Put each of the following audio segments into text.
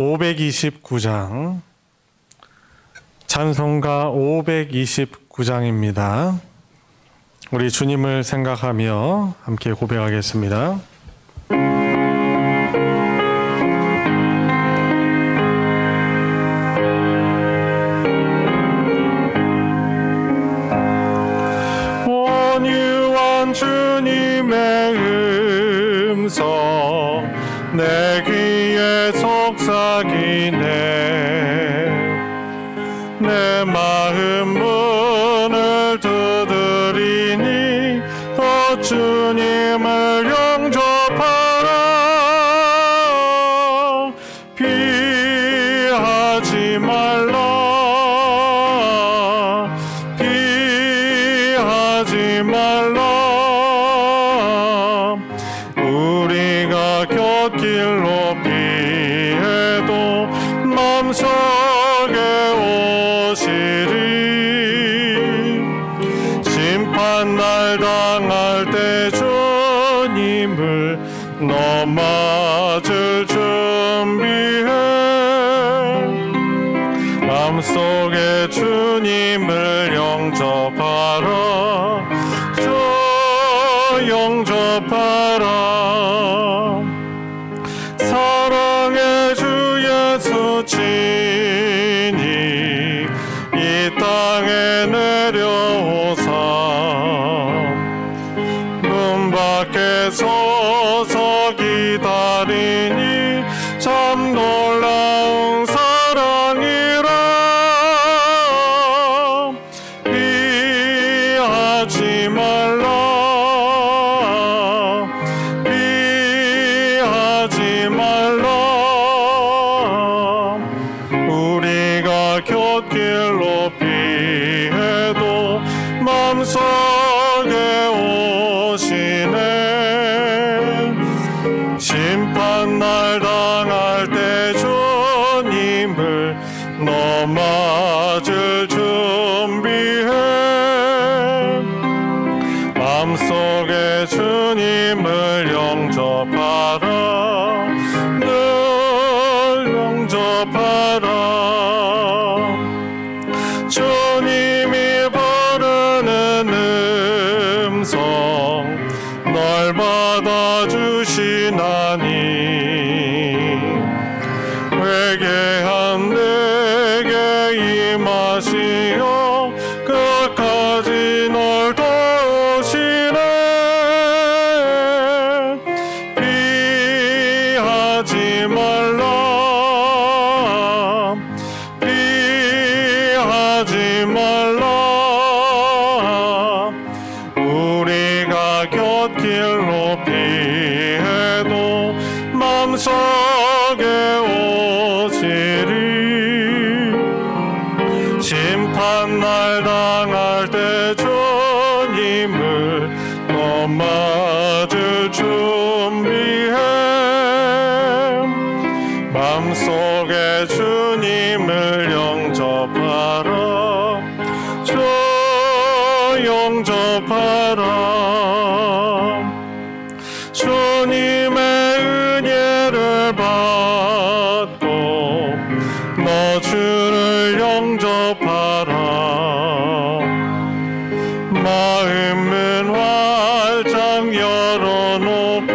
529장, 찬송가 529장입니다. 우리 주님을 생각하며 함께 고백하겠습니다. 온유한 주님의 음성 내 귀에 속삭이네. 내 마음 문을 두드리니 더 주님을 영접하라. 피하지 말라. 피하지 말라. 우리가 곁길로 피해도 맘속에 오시리. 심판날 당할 때 주님을 넘어질 준비해. 마음속에 주님을 영접하라. 주 영접하라. 사랑의 주 예수 친히 이 땅에 내려오사 문 밖에 서서 기다리니 참 놀라운 사랑이라. 피하지 말라. 피하지 말라. 우리가 곁길로 피해도 맘속에 오시네. 심판날 당할 때 주님을 넘어질 준비해. 마음속에 주님을 영접하라. 늘 영접하라. 주님이 부르는 음성 널 받아주시나니. 회개한 내게 임하시어 끝까지 널 도우시네. 피하지 말라. 피하지 말라. 우리가 곁길로 피해도 맘속에 오시리. 심판날 당할 때 주님을 넘어질 준비해. 마음속에 주님을 영접하라. 주 영접하라. 주님의 은혜를 받고 너 주를 영접하라. 마음은 활짝 열어놓고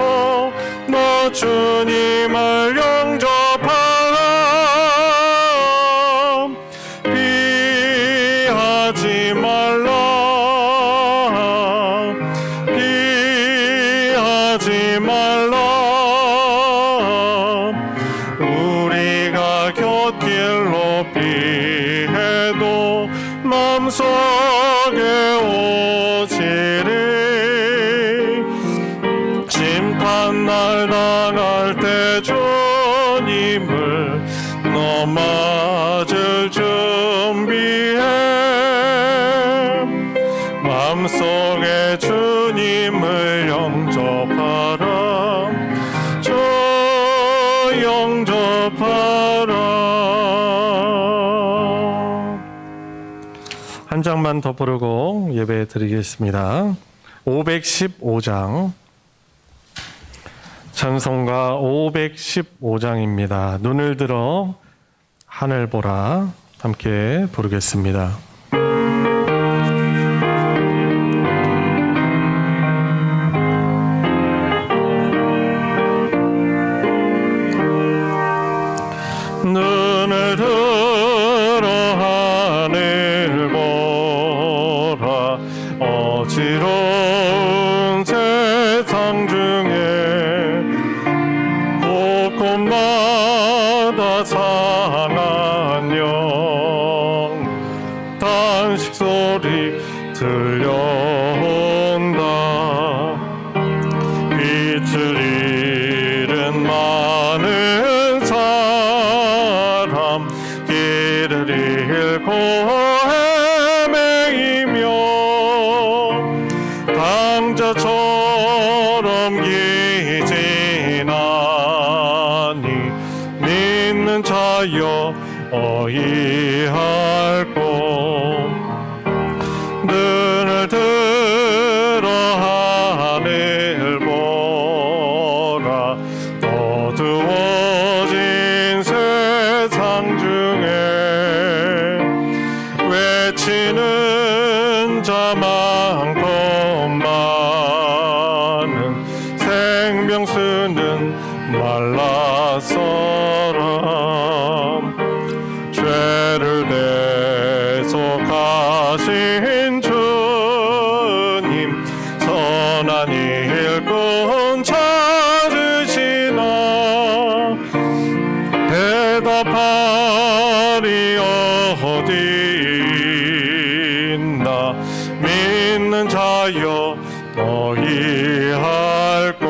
너 주님을 영접하라. 피하지 말라. 피하지 말라. 우리가 곁길로 피해도 맘속에 오시리. 심판날 당할 때 주님을 넘어질 준비해. 마음속에 주님을 영접하라. 주 영접하라. 한 장만 더 부르고 예배 드리겠습니다. 515장 찬송가 515장입니다. 눈을 들어 하늘 보라 함께 부르겠습니다. 눈을 들어 하늘 보라 어지러운 세상 중에 곳곳마다 상한 영 단식 소리 들려온다. 빛을 잃은 많은 사람 길을 잃고 헤매이며 강자처럼 기진하니 믿는 자여 어이할꼬. 눈을 들어 하늘 보라 어두워진 세상 중에 외치는 자 많고 많은 생명수는 말랐어라. 죄를 대속하신 주님 선한 일꾼 찾으시나. 대답하리 어디 있나. 믿는 자여 어이할꼬.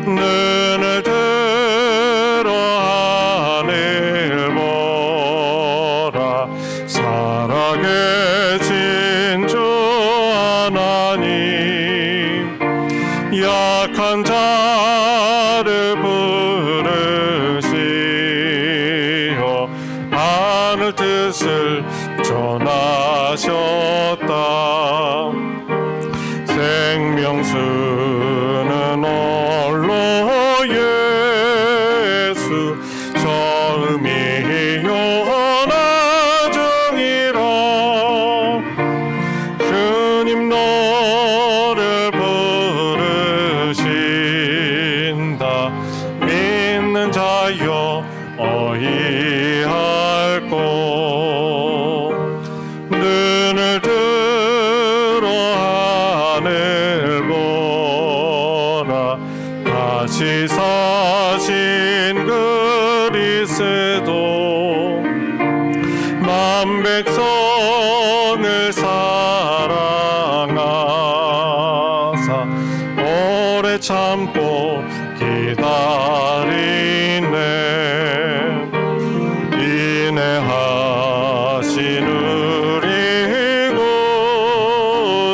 눈을 들어 하늘 보라 살아계신 주 하나님 약한 자를 부르시어 하늘 뜻을 전하셨다. 생명수는 홀로 예수 처음이요 나중이라. 주님 너를 부르신다. 믿는 자여 어이할꼬. 눈을 들어 하늘 보라 다시 사신 그리스도 만 백성을 사랑하사 오래 참고 기다리네. 인내하신 우리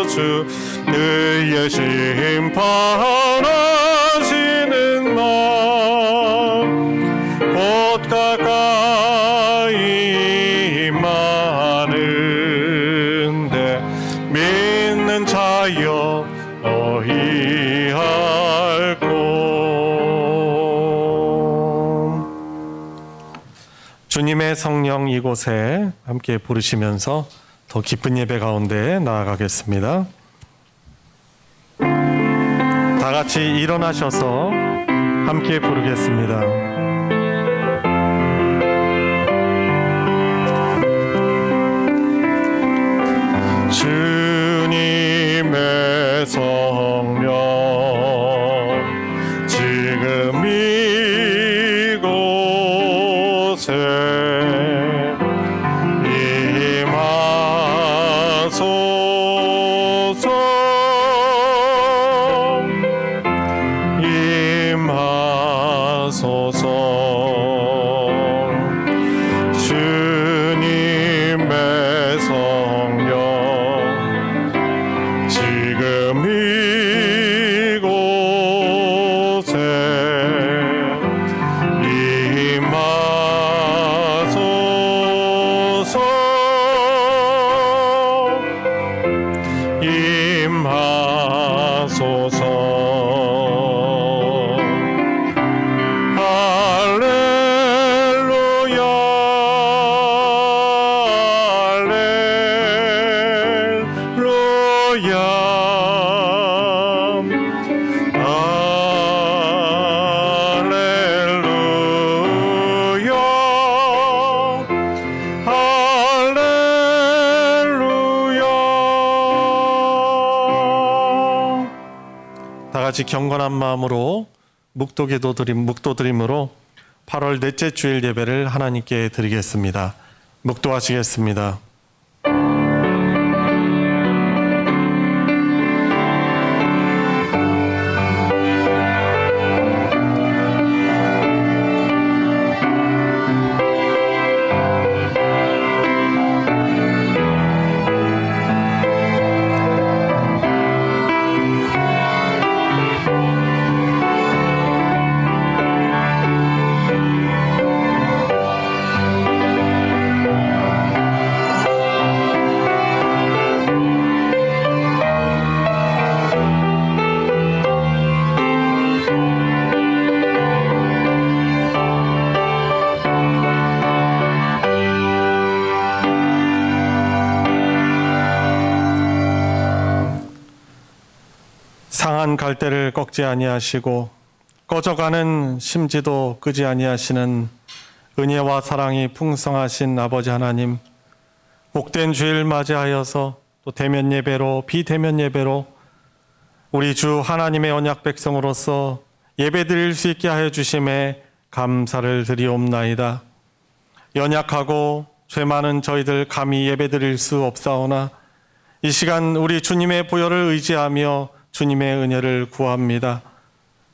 구주 그의 심판하시는 날 곧 가까이 임하는데 믿는 자여 어이할꼬. 주님의 성령 이곳에 함께 부르시면서 더 기쁜 예배 가운데 나아가겠습니다. 다 같이 일어나셔서 함께 부르겠습니다. 주님의 성령 지금 이곳에 임하소서. 임하소서. 주님의 성령 지금 이곳에 임하소서. 임하소서. 가지 경건한 마음으로 묵도드림으로 8월 넷째 주일 예배를 하나님께 드리겠습니다. 묵도하시겠습니다. 상한 갈대를 꺾지 아니하시고 꺼져가는 심지도 끄지 아니하시는 은혜와 사랑이 풍성하신 아버지 하나님, 복된 주일 맞이하여서 또 대면 예배로 비대면 예배로 우리 주 하나님의 언약 백성으로서 예배드릴 수 있게 하여 주심에 감사를 드리옵나이다. 연약하고 죄 많은 저희들 감히 예배드릴 수 없사오나 이 시간 우리 주님의 보혈을 의지하며 주님의 은혜를 구합니다.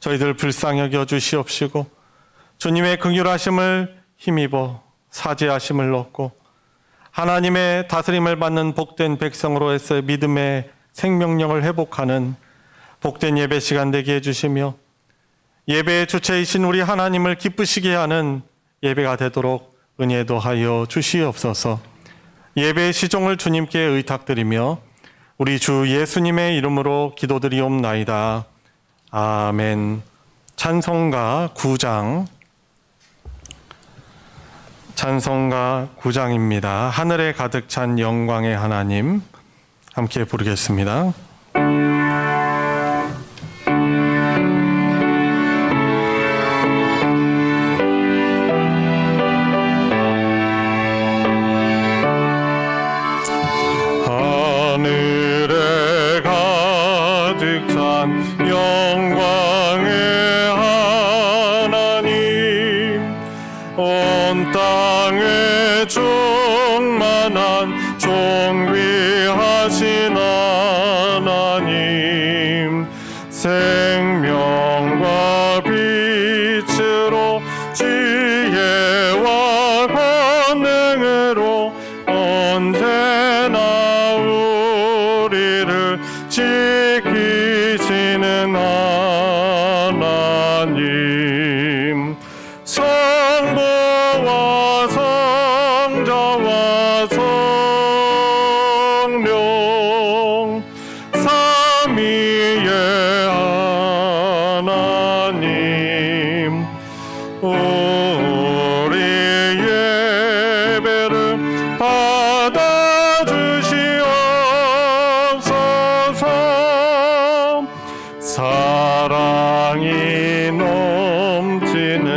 저희들 불쌍히 여겨 주시옵시고 주님의 긍휼하심을 힘입어 사죄하심을 얻고 하나님의 다스림을 받는 복된 백성으로 해서 믿음의 생명력을 회복하는 복된 예배 시간 되게 해주시며 예배의 주체이신 우리 하나님을 기쁘시게 하는 예배가 되도록 은혜도 하여 주시옵소서. 예배의 시종을 주님께 의탁드리며 우리 주 예수님의 이름으로 기도드리옵나이다. 아멘. 찬송가 9장. 찬송가 9장입니다. 하늘에 가득 찬 영광의 하나님. 함께 부르겠습니다. 영광의 하나님, 온 땅에 충만한 존귀하신 하나님, 생명과 빛으로 지혜와 권능으로 언제나 우리를 지키시는 하나님, 성부와 성자와 성령 삼위의 하나님, 우리 예배를 받아주시옵소서. 사랑이 넘치는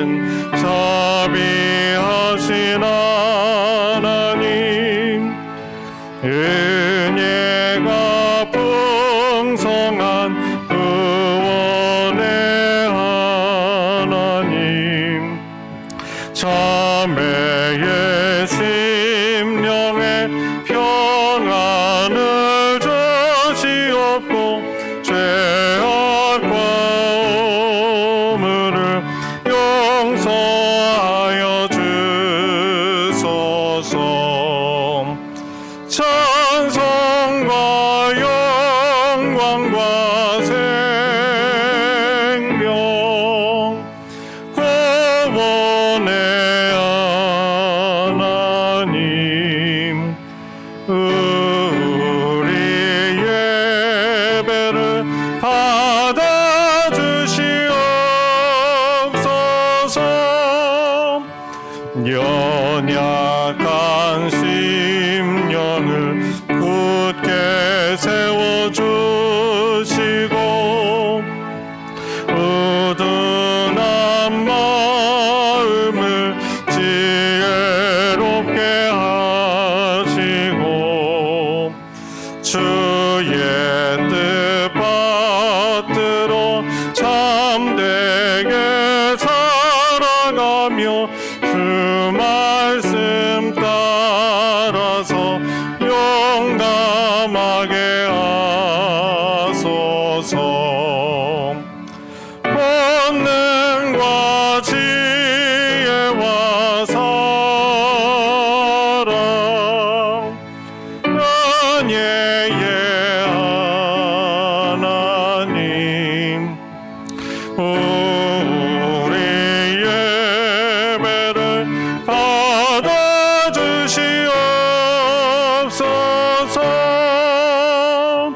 자비하신 하나님, 은혜가 풍성한 구원의 하나님, 자매의 심령에 평안을 주시옵고 죄악과 오물을 용서하여 주소서. 찬송과 영광과 생명 구원의 하나님, 우리 예배를 받아주시옵소서. 연약한 심령을 굳게 세워주시고 우둔한 마음을 지혜롭게 하시고 주의 뜻 받들어 주 말씀 따라서 용감하게 하소서. 권능과 지혜와 사랑 은혜의 하나님, 우리 예배를 받아주시옵소서.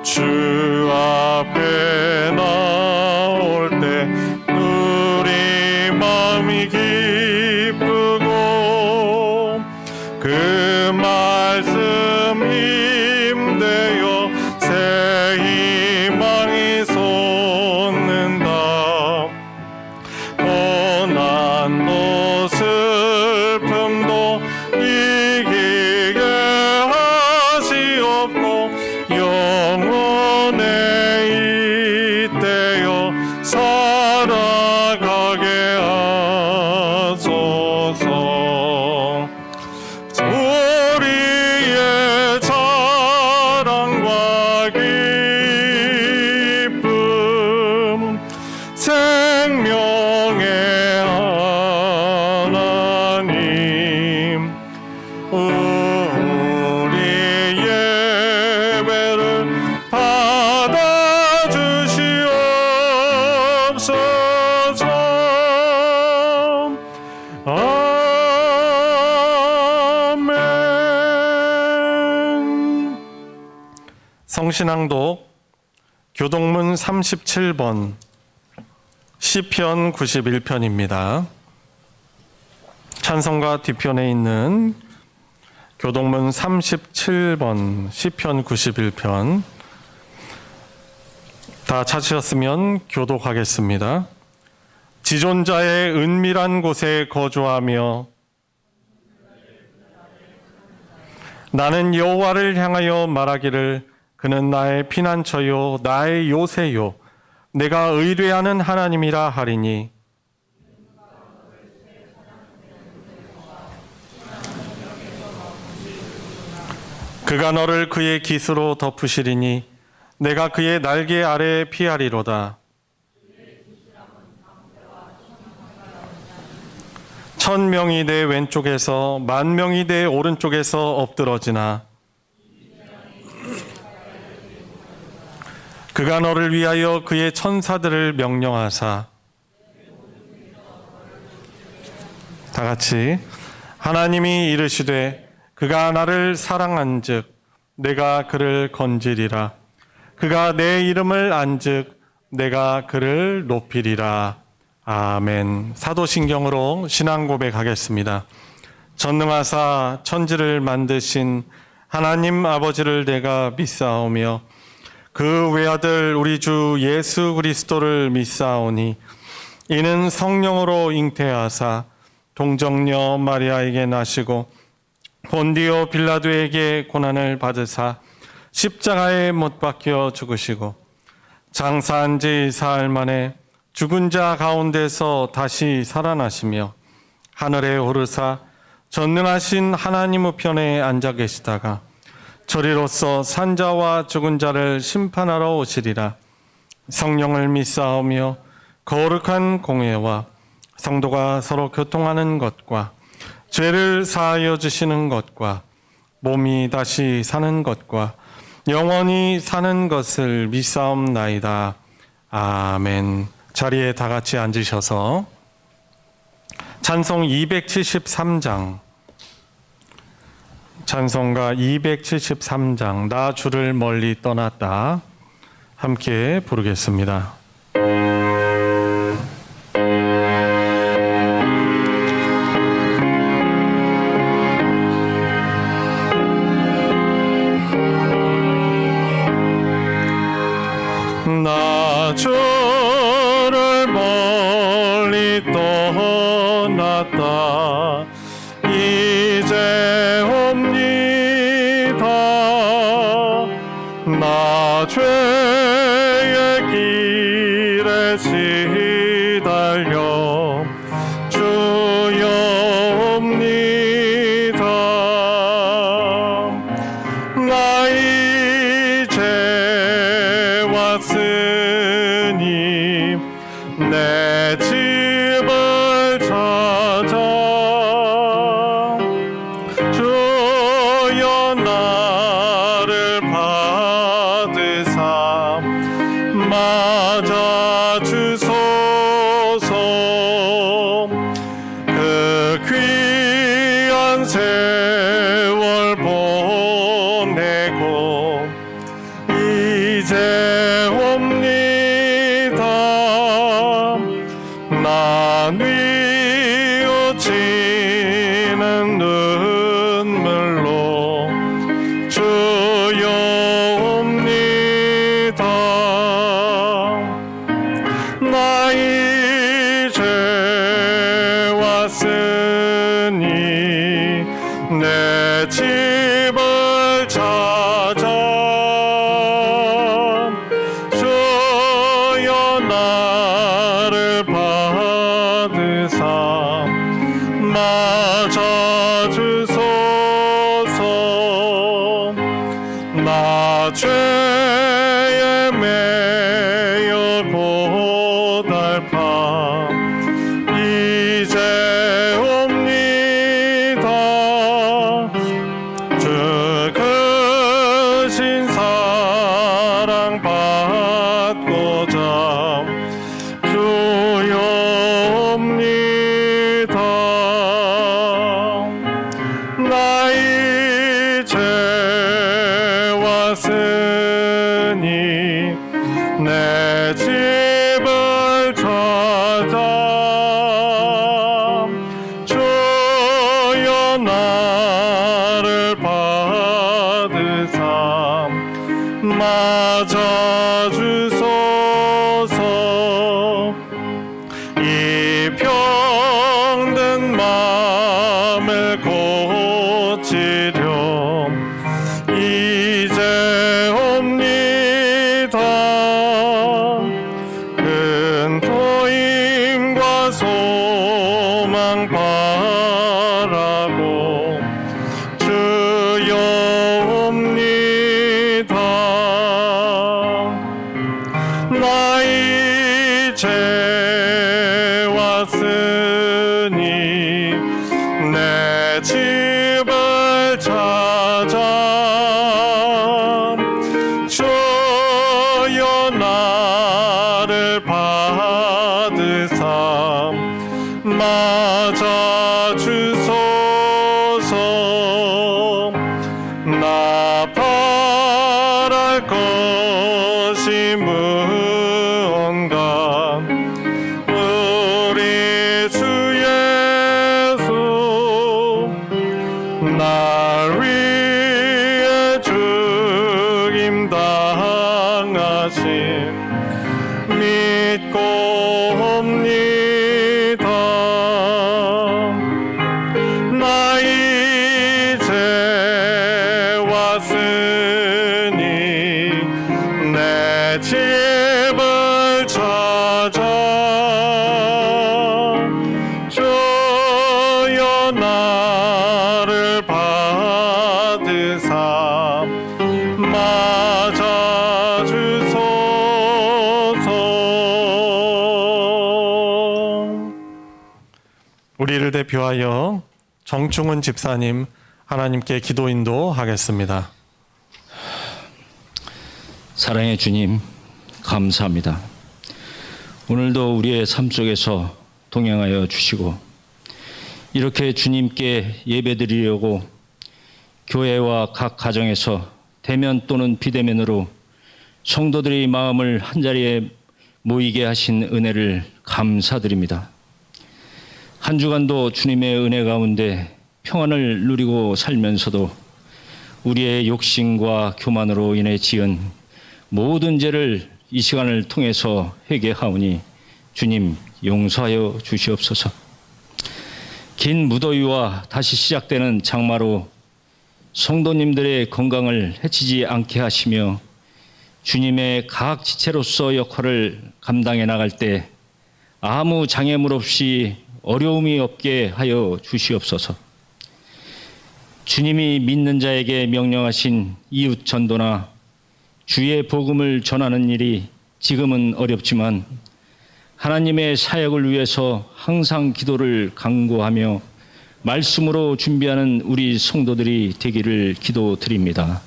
주 앞에 나올 때 우리 마음이 기쁘고 그 말씀 힘되어 새 희망이 솟는다. 고난도 슬픔도 이기게 하시옵고 영원에 이때여 살아가게 하소서. 우리의 자랑과 기쁨 생명의 하나님, 우리 예배를 받아주시옵소서. 아멘. 성신앙독 교동문 37번 시편 91편입니다. 찬송가 뒤편에 있는 교동문 37번 시편 91편 다 찾으셨으면 교독하겠습니다. 지존자의 은밀한 곳에 거주하며 나는 여호와를 향하여 말하기를 그는 나의 피난처요 나의 요새요 내가 의뢰하는 하나님이라 하리니 그가 너를 그의 깃으로 덮으시리니 내가 그의 날개 아래에 피하리로다. 천명이 내 왼쪽에서 만명이 내 오른쪽에서 엎드러지나 그가 너를 위하여 그의 천사들을 명령하사 다 같이 하나님이 이르시되 그가 나를 사랑한즉 내가 그를 건지리라. 그가 내 이름을 안즉 내가 그를 높이리라. 아멘. 사도신경으로 신앙 고백하겠습니다. 전능하사 천지를 만드신 하나님 아버지를 내가 믿사오며 그 외아들 우리 주 예수 그리스도를 믿사오니 이는 성령으로 잉태하사 동정녀 마리아에게 나시고 본디오 빌라도에게 고난을 받으사 십자가에 못 박혀 죽으시고 장사한 지 사흘 만에 죽은 자 가운데서 다시 살아나시며 하늘에 오르사 전능하신 하나님 우편에 앉아 계시다가 저리로서 산자와 죽은 자를 심판하러 오시리라. 성령을 믿사오며 거룩한 공회와 성도가 서로 교통하는 것과 죄를 사하여 주시는 것과 몸이 다시 사는 것과 영원히 사는 것을 믿사옵나이다. 아멘. 자리에 다 같이 앉으셔서 찬송 273장 찬송가 273장 나 주를 멀리 떠났다 함께 부르겠습니다. 나 주를 멀리 떠났다 이제 옵니다. 나 죄의 길에 시달려 주 세월 보내고 이제 옵니다. 나 뉘우치는 눈물로 주여 옵니다. 나 이제 왔으니 내 집을 찾아 주여 나를 받으사 맞아주소서. 나 죄에 매여 고달파 이제 옵니다. 주 크신 사랑 받고자 주여 옵니다. 나 이제 왔으니 내 집을 찾아 주여 나를 받으사 맞아주소서. 이 병든 마음을 고치려 이제 옵니다. 큰 도임과 소망 바라고 주여 옵니다. 나 이제 왔으니 내 집을 찾아 주여 나를 받으사 맞아주소서. 나 바랄 것이 무언가 우리 주 예수 날 위해 죽임 당하신 믿고 옵니다. 나 이제 왔으니 내 집을 찾아 주여 나를 받으사 맞아주소서. 우리를 대표하여 정충은 집사님 하나님께 기도 인도하겠습니다. 사랑의 주님, 감사합니다. 오늘도 우리의 삶 속에서 동행하여 주시고 이렇게 주님께 예배드리려고 교회와 각 가정에서 대면 또는 비대면으로 성도들의 마음을 한자리에 모이게 하신 은혜를 감사드립니다. 한 주간도 주님의 은혜 가운데 평안을 누리고 살면서도 우리의 욕심과 교만으로 인해 지은 모든 죄를 이 시간을 통해서 회개하오니 주님 용서하여 주시옵소서. 긴 무더위와 다시 시작되는 장마로 성도님들의 건강을 해치지 않게 하시며 주님의 각 지체로서 역할을 감당해 나갈 때 아무 장애물 없이 어려움이 없게 하여 주시옵소서. 주님이 믿는 자에게 명령하신 이웃 전도나 주의 복음을 전하는 일이 지금은 어렵지만 하나님의 사역을 위해서 항상 기도를 강구하며 말씀으로 준비하는 우리 성도들이 되기를 기도드립니다.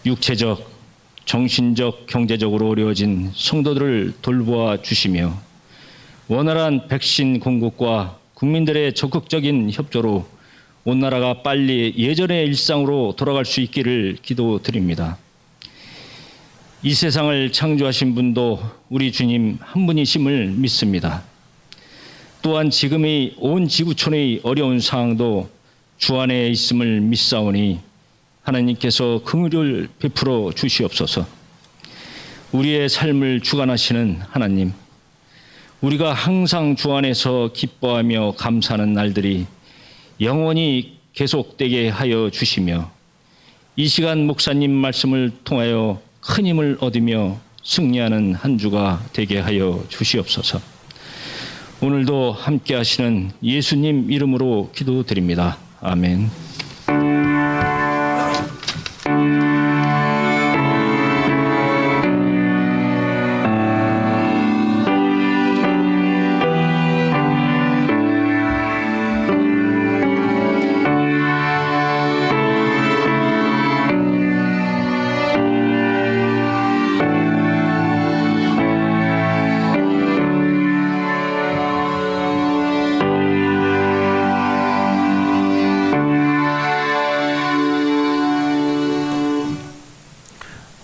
육체적, 정신적, 경제적으로 어려워진 성도들을 돌보아 주시며 원활한 백신 공급과 국민들의 적극적인 협조로 온 나라가 빨리 예전의 일상으로 돌아갈 수 있기를 기도드립니다. 이 세상을 창조하신 분도 우리 주님 한 분이심을 믿습니다. 또한 지금의 온 지구촌의 어려운 상황도 주 안에 있음을 믿사오니 하나님께서 긍휼을 베풀어 주시옵소서. 우리의 삶을 주관하시는 하나님, 우리가 항상 주 안에서 기뻐하며 감사하는 날들이 영원히 계속되게 하여 주시며 이 시간 목사님 말씀을 통하여 큰 힘을 얻으며 승리하는 한 주가 되게 하여 주시옵소서. 오늘도 함께 하시는 예수님 이름으로 기도드립니다. 아멘.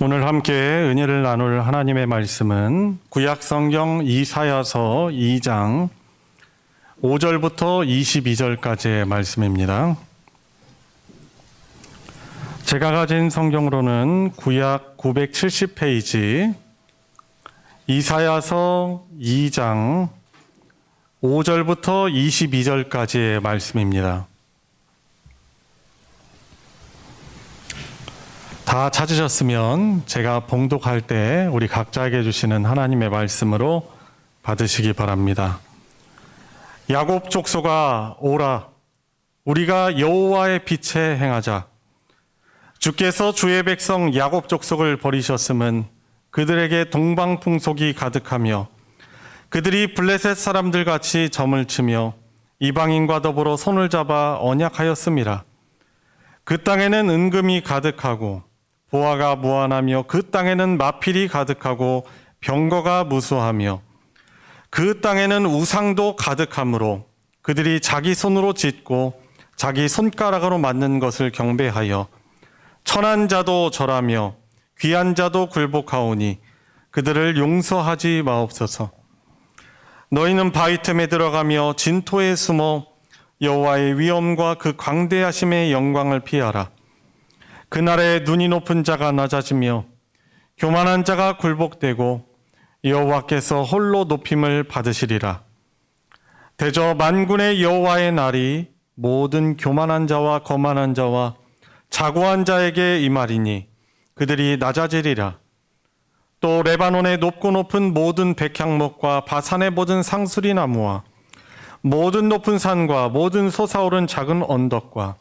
오늘 함께 은혜를 나눌 하나님의 말씀은 구약 성경 이사야서 2장 5절부터 22절까지의 말씀입니다. 제가 가진 성경으로는 구약 970페이지 이사야서 2장 5절부터 22절까지의 말씀입니다. 다 찾으셨으면 제가 봉독할 때 우리 각자에게 주시는 하나님의 말씀으로 받으시기 바랍니다. 야곱 족속아 오라, 우리가 여호와의 빛에 행하자. 주께서 주의 백성 야곱 족속을 버리셨음은 그들에게 동방풍속이 가득하며 그들이 블레셋 사람들 같이 점을 치며 이방인과 더불어 손을 잡아 언약하였음이라. 그 땅에는 은금이 가득하고 보화가 무한하며 그 땅에는 마필이 가득하고 병거가 무수하며 그 땅에는 우상도 가득하므로 그들이 자기 손으로 짓고 자기 손가락으로 만든 것을 경배하여 천한 자도 절하며 귀한 자도 굴복하오니 그들을 용서하지 마옵소서. 너희는 바위 틈에 들어가며 진토에 숨어 여호와의 위엄과 그 광대하심의 영광을 피하라. 그날에 눈이 높은 자가 낮아지며 교만한 자가 굴복되고 여호와께서 홀로 높임을 받으시리라. 대저 만군의 여호와의 날이 모든 교만한 자와 거만한 자와 자고한 자에게 임하리니 그들이 낮아지리라. 또 레바논의 높고 높은 모든 백향목과 바산의 모든 상수리 나무와 모든 높은 산과 모든 솟아오른 작은 언덕과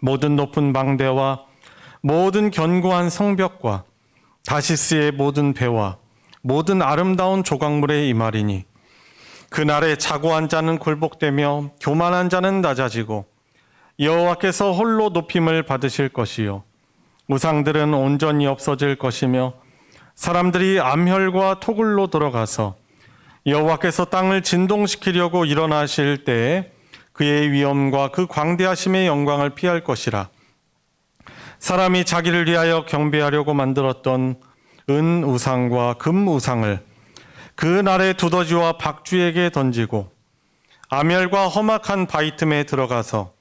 모든 높은 망대와 모든 견고한 성벽과 다시스의 모든 배와 모든 아름다운 조각물에 임하리니 그날에 자고한 자는 굴복되며 교만한 자는 낮아지고 여호와께서 홀로 높임을 받으실 것이요 우상들은 온전히 없어질 것이며 사람들이 암혈과 토굴로 들어가서 여호와께서 땅을 진동시키려고 일어나실 때에 그의 위엄과 그 광대하심의 영광을 피할 것이라. 사람이 자기를 위하여 경배하려고 만들었던 은 우상과 금 우상을 그 날에 두더지와 박쥐에게 던지고 암혈과 험악한 바위 틈에 들어가서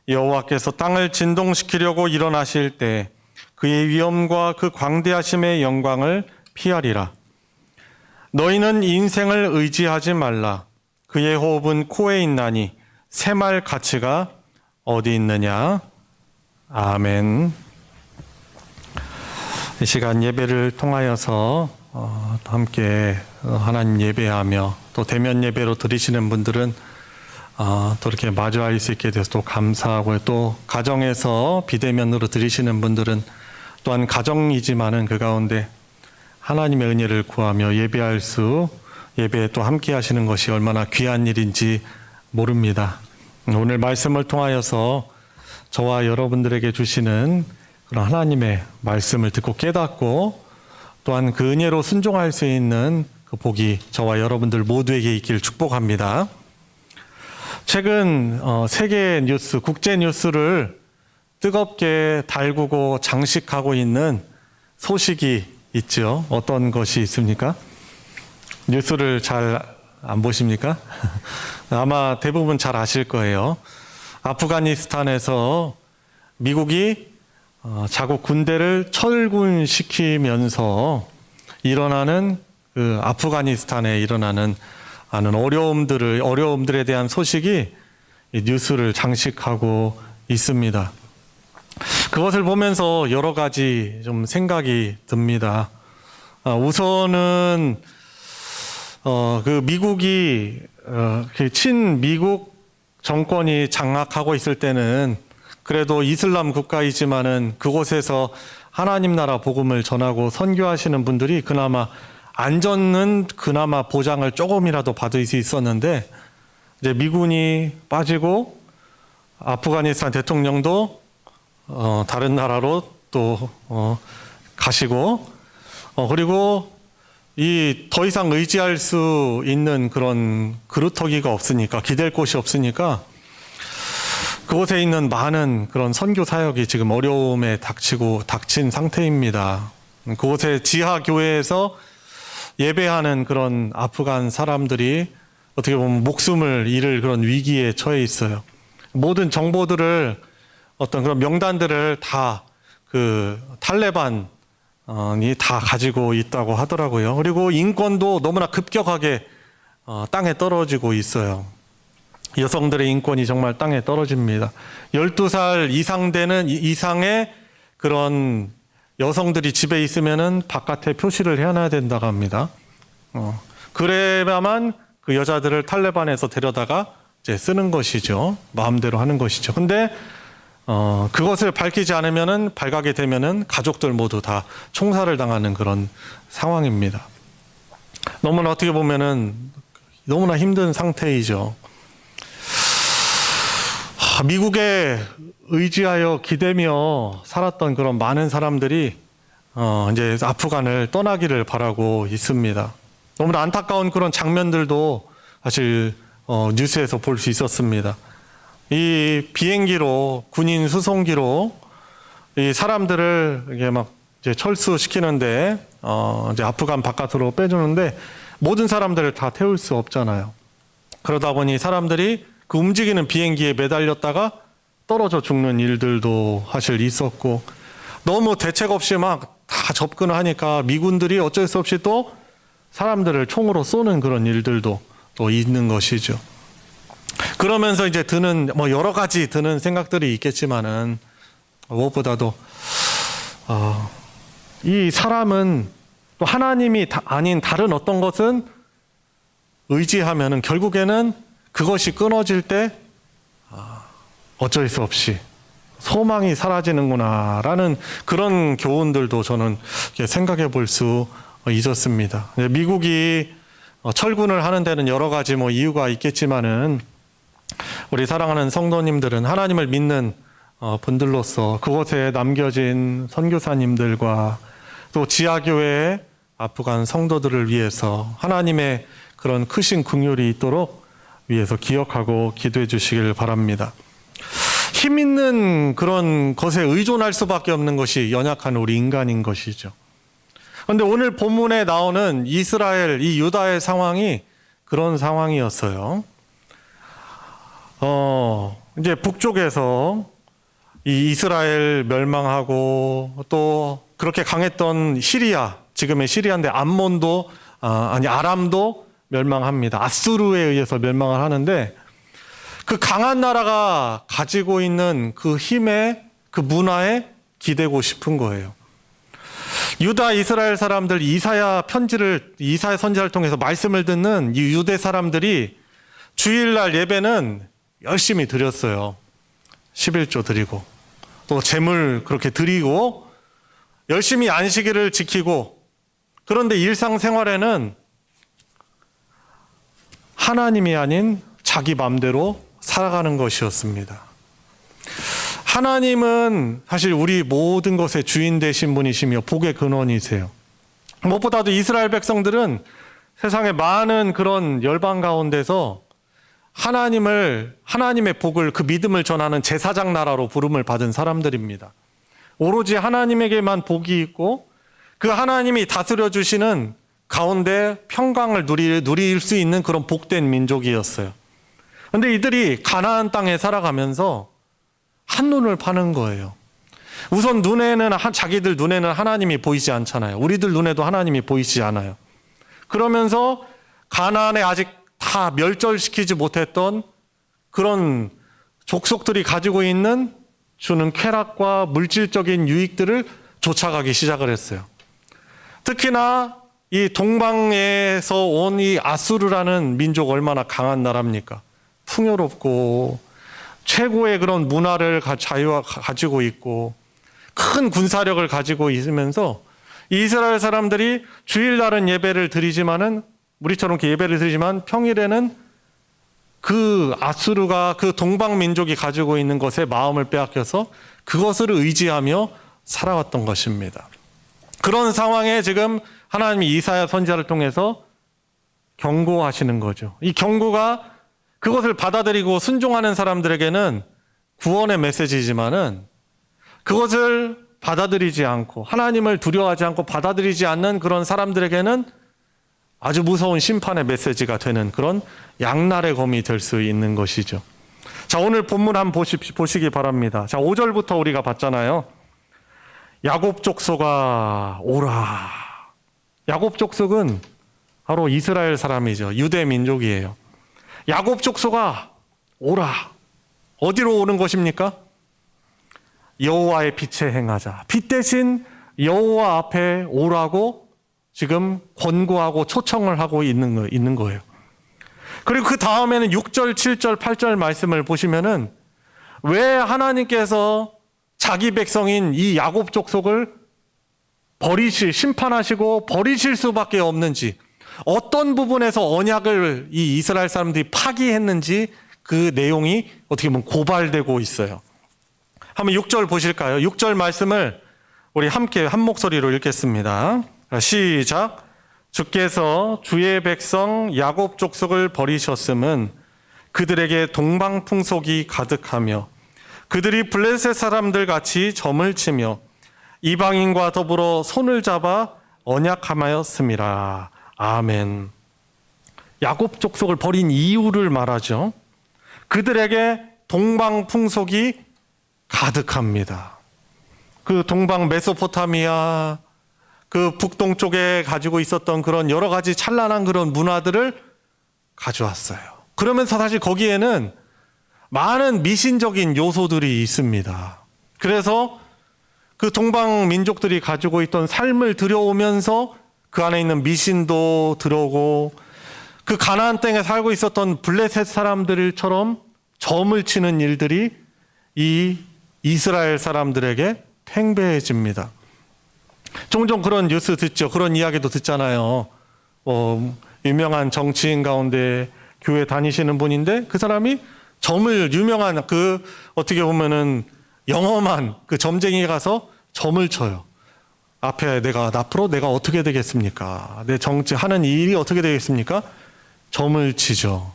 여호와께서 땅을 진동시키려고 일어나실 때 그의 위엄과 그 광대하심의 영광을 피하리라. 너희는 인생을 의지하지 말라. 그의 호흡은 코에 있나니 새말 가치가 어디 있느냐. 아멘. 이 시간 예배를 통하여서 함께 하나님 예배하며 또 대면 예배로 드리시는 분들은 또 이렇게 마주할 수 있게 돼서 또 감사하고요. 또 가정에서 비대면으로 드리시는 분들은 또한 가정이지만은 그 가운데 하나님의 은혜를 구하며 예배에 또 함께 하시는 것이 얼마나 귀한 일인지 모릅니다. 오늘 말씀을 통하여서 저와 여러분들에게 주시는 그런 하나님의 말씀을 듣고 깨닫고 또한 그 은혜로 순종할 수 있는 그 복이 저와 여러분들 모두에게 있기를 축복합니다. 최근 세계 뉴스, 국제 뉴스를 뜨겁게 달구고 장식하고 있는 소식이 있죠. 어떤 것이 있습니까? 뉴스를 잘 안 보십니까? 아마 대부분 잘 아실 거예요. 아프가니스탄에서 미국이 자국 군대를 철군시키면서 일어나는 그 아프가니스탄에 일어나는 어려움들에 대한 소식이 이 뉴스를 장식하고 있습니다. 그것을 보면서 여러 가지 좀 생각이 듭니다. 우선은 그 미국이 친미국 정권이 장악하고 있을 때는 그래도 이슬람 국가이지만은 그곳에서 하나님 나라 복음을 전하고 선교하시는 분들이 그나마 안전은 그나마 보장을 조금이라도 받을 수 있었는데, 이제 미군이 빠지고 아프가니스탄 대통령도 다른 나라로 또 가시고, 그리고 이 더 이상 의지할 수 있는 그런 그루터기가 없으니까, 기댈 곳이 없으니까 그곳에 있는 많은 그런 선교 사역이 지금 어려움에 닥친 상태입니다. 그곳에 지하 교회에서 예배하는 그런 아프간 사람들이 어떻게 보면 목숨을 잃을 그런 위기에 처해 있어요. 모든 정보들을, 어떤 그런 명단들을 다 그 탈레반이 다 가지고 있다고 하더라고요. 그리고 인권도 너무나 급격하게 땅에 떨어지고 있어요. 여성들의 인권이 정말 땅에 떨어집니다. 12살 이상의 그런 여성들이 집에 있으면은 바깥에 표시를 해놔야 된다고 합니다. 그래야만 그 여자들을 탈레반에서 데려다가 이제 쓰는 것이죠. 마음대로 하는 것이죠. 근데 그것을 밝히지 않으면은, 발각이 되면은 가족들 모두 다 총살을 당하는 그런 상황입니다. 너무나 어떻게 보면은 너무나 힘든 상태이죠. 미국에 의지하여 기대며 살았던 그런 많은 사람들이 이제 아프간을 떠나기를 바라고 있습니다. 너무나 안타까운 그런 장면들도 사실 뉴스에서 볼 수 있었습니다. 이 비행기로, 군인 수송기로 이 사람들을 이게 막 이제 철수시키는데, 이제 아프간 바깥으로 빼주는데 모든 사람들을 다 태울 수 없잖아요. 그러다 보니 사람들이 그 움직이는 비행기에 매달렸다가 떨어져 죽는 일들도 사실 있었고, 너무 대책 없이 막 다 접근을 하니까 미군들이 어쩔 수 없이 또 사람들을 총으로 쏘는 그런 일들도 또 있는 것이죠. 그러면서 이제 드는 여러 가지 드는 생각들이 있겠지만은, 무엇보다도 이 사람은 또 하나님이 아닌 다른 어떤 것은 의지하면은 결국에는 그것이 끊어질 때 어쩔 수 없이 소망이 사라지는구나라는 그런 교훈들도 저는 생각해 볼 수 있었습니다. 미국이 철군을 하는 데는 여러 가지 이유가 있겠지만은, 우리 사랑하는 성도님들은 하나님을 믿는 분들로서 그곳에 남겨진 선교사님들과 또 지하교회의 아프간 성도들을 위해서 하나님의 그런 크신 긍휼이 있도록 위해서 기억하고 기도해 주시길 바랍니다. 힘 있는 그런 것에 의존할 수밖에 없는 것이 연약한 우리 인간인 것이죠. 그런데 오늘 본문에 나오는 이스라엘, 이 유다의 상황이 그런 상황이었어요. 이제 북쪽에서 이 이스라엘 멸망하고, 또 그렇게 강했던 시리아, 지금의 시리아인데 아람도 멸망합니다. 아수르에 의해서 멸망을 하는데, 그 강한 나라가 가지고 있는 그 힘에, 그 문화에 기대고 싶은 거예요. 유다 이스라엘 사람들, 이사야 선지자를 통해서 말씀을 듣는 이 유대 사람들이 주일날 예배는 열심히 드렸어요. 11조 드리고, 또 제물 그렇게 드리고, 열심히 안식일을 지키고, 그런데 일상생활에는 하나님이 아닌 자기 마음대로 살아가는 것이었습니다. 하나님은 사실 우리 모든 것의 주인 되신 분이시며 복의 근원이세요. 무엇보다도 이스라엘 백성들은 세상의 많은 그런 열방 가운데서 하나님의 복을, 그 믿음을 전하는 제사장 나라로 부름을 받은 사람들입니다. 오로지 하나님에게만 복이 있고 그 하나님이 다스려 주시는 가운데 평강을 누릴 수 있는 그런 복된 민족이었어요. 그런데 이들이 가나안 땅에 살아가면서 한눈을 파는 거예요. 우선 자기들 눈에는 하나님이 보이지 않잖아요. 우리들 눈에도 하나님이 보이지 않아요. 그러면서 가나안에 아직 다 멸절시키지 못했던 그런 족속들이 가지고 있는 주는 쾌락과 물질적인 유익들을 쫓아가기 시작을 했어요. 특히나 이 동방에서 온 이 아수르라는 민족 얼마나 강한 나라입니까? 풍요롭고 최고의 그런 문화를 가지고 있고 큰 군사력을 가지고 있으면서 이스라엘 사람들이 주일날은 예배를 드리지만은 우리처럼 이렇게 예배를 드리지만 평일에는 그 아수르가 그 동방 민족이 가지고 있는 것에 마음을 빼앗겨서 그것을 의지하며 살아왔던 것입니다. 그런 상황에 지금 하나님이 이사야 선지자를 통해서 경고하시는 거죠. 이 경고가 그것을 받아들이고 순종하는 사람들에게는 구원의 메시지지만은 그것을 받아들이지 않고 하나님을 두려워하지 않고 받아들이지 않는 그런 사람들에게는 아주 무서운 심판의 메시지가 되는 그런 양날의 검이 될 수 있는 것이죠. 자, 오늘 본문 한번 보시기 바랍니다. 자, 5절부터 우리가 봤잖아요. 야곱 족속아 오라. 야곱 족속은 바로 이스라엘 사람이죠. 유대 민족이에요. 야곱 족속아 오라. 어디로 오는 것입니까? 여호와의 빛에 행하자. 빛 대신 여호와 앞에 오라고 지금 권고하고 초청을 하고 있는 거예요. 그리고 그 다음에는 6절, 7절, 8절 말씀을 보시면은 왜 하나님께서 자기 백성인 이 야곱 족속을 심판하시고 버리실 수밖에 없는지, 어떤 부분에서 언약을 이 이스라엘 사람들이 파기했는지 그 내용이 어떻게 보면 고발되고 있어요. 한번 6절 보실까요? 6절 말씀을 우리 함께 한 목소리로 읽겠습니다. 시작. 주께서 주의 백성 야곱 족속을 버리셨음은 그들에게 동방 풍속이 가득하며 그들이 블레셋 사람들 같이 점을 치며 이방인과 더불어 손을 잡아 언약하였음이라. 아멘. 야곱 족속을 버린 이유를 말하죠. 그들에게 동방 풍속이 가득합니다. 그 동방 메소포타미아 그 북동쪽에 가지고 있었던 그런 여러 가지 찬란한 그런 문화들을 가져왔어요. 그러면서 사실 거기에는 많은 미신적인 요소들이 있습니다. 그래서 그 동방 민족들이 가지고 있던 삶을 들여오면서 그 안에 있는 미신도 들어오고 그 가나안 땅에 살고 있었던 블레셋 사람들처럼 점을 치는 일들이 이 이스라엘 사람들에게 팽배해집니다. 종종 그런 뉴스 듣죠. 그런 이야기도 듣잖아요. 유명한 정치인 가운데 교회 다니시는 분인데 그 사람이 유명한 어떻게 보면은 영험한 그 점쟁이에 가서 점을 쳐요. 앞으로 내가 어떻게 되겠습니까? 내 정치하는 일이 어떻게 되겠습니까? 점을 치죠.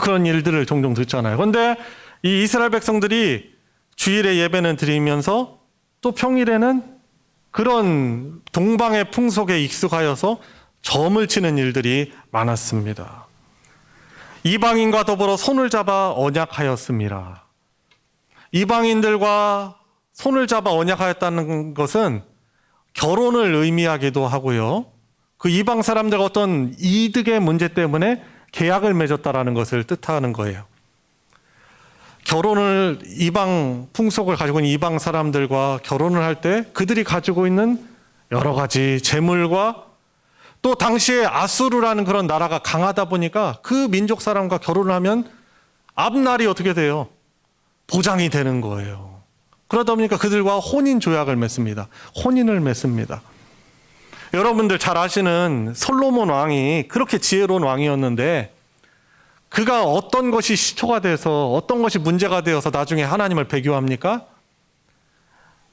그런 일들을 종종 듣잖아요. 그런데 이 이스라엘 백성들이 주일에 예배는 드리면서 또 평일에는 그런 동방의 풍속에 익숙하여서 점을 치는 일들이 많았습니다. 이방인과 더불어 손을 잡아 언약하였습니다. 이방인들과 손을 잡아 언약하였다는 것은 결혼을 의미하기도 하고요. 그 이방 사람들과 어떤 이득의 문제 때문에 계약을 맺었다라는 것을 뜻하는 거예요. 이방 풍속을 가지고 있는 이방 사람들과 결혼을 할 때 그들이 가지고 있는 여러 가지 재물과 또 당시에 아수르라는 그런 나라가 강하다 보니까 그 민족 사람과 결혼을 하면 앞날이 어떻게 돼요? 보장이 되는 거예요. 그러다 보니까 그들과 혼인 조약을 맺습니다. 혼인을 맺습니다. 여러분들 잘 아시는 솔로몬 왕이 그렇게 지혜로운 왕이었는데 그가 어떤 것이 시초가 돼서 어떤 것이 문제가 되어서 나중에 하나님을 배교합니까?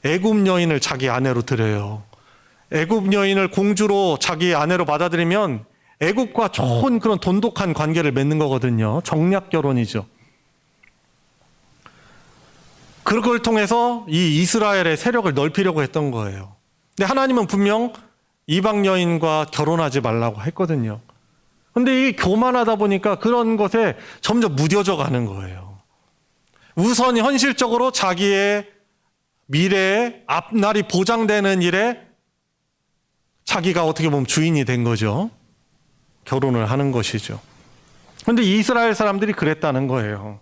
애굽 여인을 자기 아내로 들여요. 애굽 여인을 공주로 자기 아내로 받아들이면 애국과 좋은 그런 돈독한 관계를 맺는 거거든요. 정략 결혼이죠. 그걸 통해서 이 이스라엘의 세력을 넓히려고 했던 거예요. 근데 하나님은 분명 이방 여인과 결혼하지 말라고 했거든요. 근데 이 교만하다 보니까 그런 것에 점점 무뎌져 가는 거예요. 우선 현실적으로 자기의 미래의 앞날이 보장되는 일에 자기가 어떻게 보면 주인이 된 거죠. 결혼을 하는 것이죠. 근데 이스라엘 사람들이 그랬다는 거예요.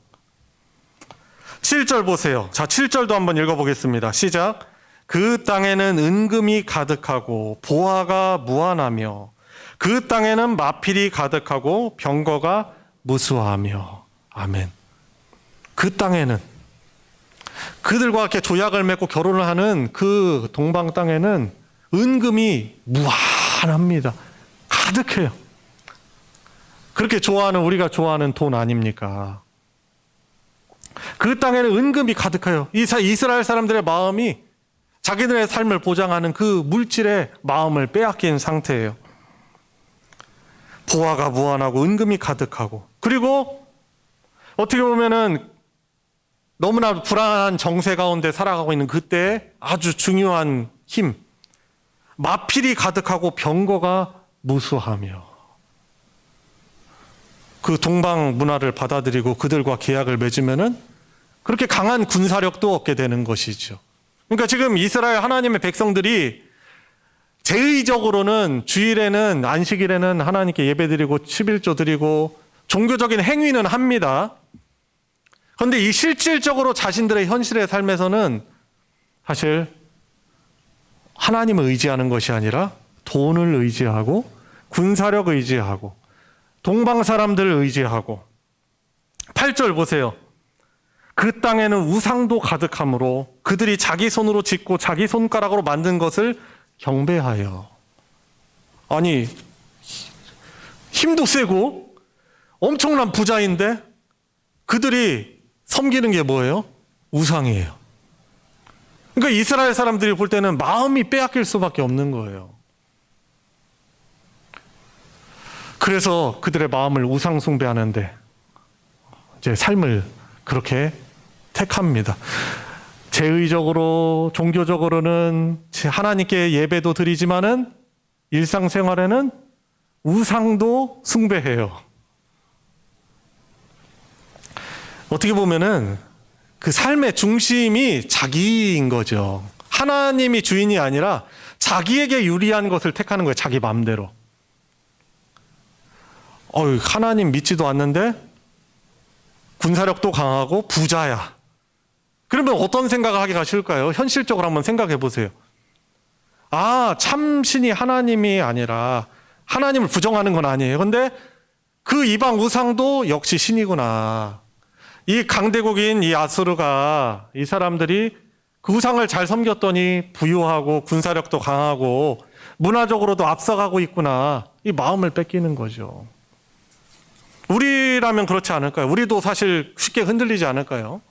7절 보세요. 자, 7절도 한번 읽어보겠습니다. 시작. 그 땅에는 은금이 가득하고 보화가 무한하며 그 땅에는 마필이 가득하고 병거가 무수하며. 아멘. 그 땅에는, 그들과 이렇게 조약을 맺고 결혼을 하는 그 동방 땅에는 은금이 무한합니다. 가득해요. 그렇게 좋아하는, 우리가 좋아하는 돈 아닙니까? 그 땅에는 은금이 가득해요. 이스라엘 사람들의 마음이 자기들의 삶을 보장하는 그 물질의 마음을 빼앗긴 상태예요. 보화가 무한하고 은금이 가득하고, 그리고 어떻게 보면은 너무나 불안한 정세 가운데 살아가고 있는 그때에 아주 중요한 힘, 마필이 가득하고 병거가 무수하며. 그 동방 문화를 받아들이고 그들과 계약을 맺으면은 그렇게 강한 군사력도 얻게 되는 것이죠. 그러니까 지금 이스라엘 하나님의 백성들이 제의적으로는 주일에는, 안식일에는 하나님께 예배드리고 11조 드리고 종교적인 행위는 합니다. 그런데 이 실질적으로 자신들의 현실의 삶에서는 사실 하나님을 의지하는 것이 아니라 돈을 의지하고 군사력 의지하고 동방 사람들을 의지하고. 8절 보세요. 그 땅에는 우상도 가득하므로 그들이 자기 손으로 짓고 자기 손가락으로 만든 것을 경배하여. 아니, 힘도 세고 엄청난 부자인데 그들이 섬기는 게 뭐예요? 우상이에요. 그러니까 이스라엘 사람들이 볼 때는 마음이 빼앗길 수밖에 없는 거예요. 그래서 그들의 마음을 우상 숭배하는데 이제 삶을 그렇게 택합니다. 제의적으로, 종교적으로는 하나님께 예배도 드리지만은 일상생활에는 우상도 숭배해요. 어떻게 보면은 그 삶의 중심이 자기인 거죠. 하나님이 주인이 아니라 자기에게 유리한 것을 택하는 거예요. 자기 마음대로. 하나님 믿지도 않는데 군사력도 강하고 부자야. 그러면 어떤 생각을 하기가 쉬울까요? 현실적으로 한번 생각해 보세요. 아, 참신이 하나님이 아니라 하나님을 부정하는 건 아니에요. 근데 그 이방 우상도 역시 신이구나. 이 강대국인 이 아수르가, 이 사람들이 그 우상을 잘 섬겼더니 부유하고 군사력도 강하고 문화적으로도 앞서가고 있구나. 이 마음을 뺏기는 거죠. 우리라면 그렇지 않을까요? 우리도 사실 쉽게 흔들리지 않을까요?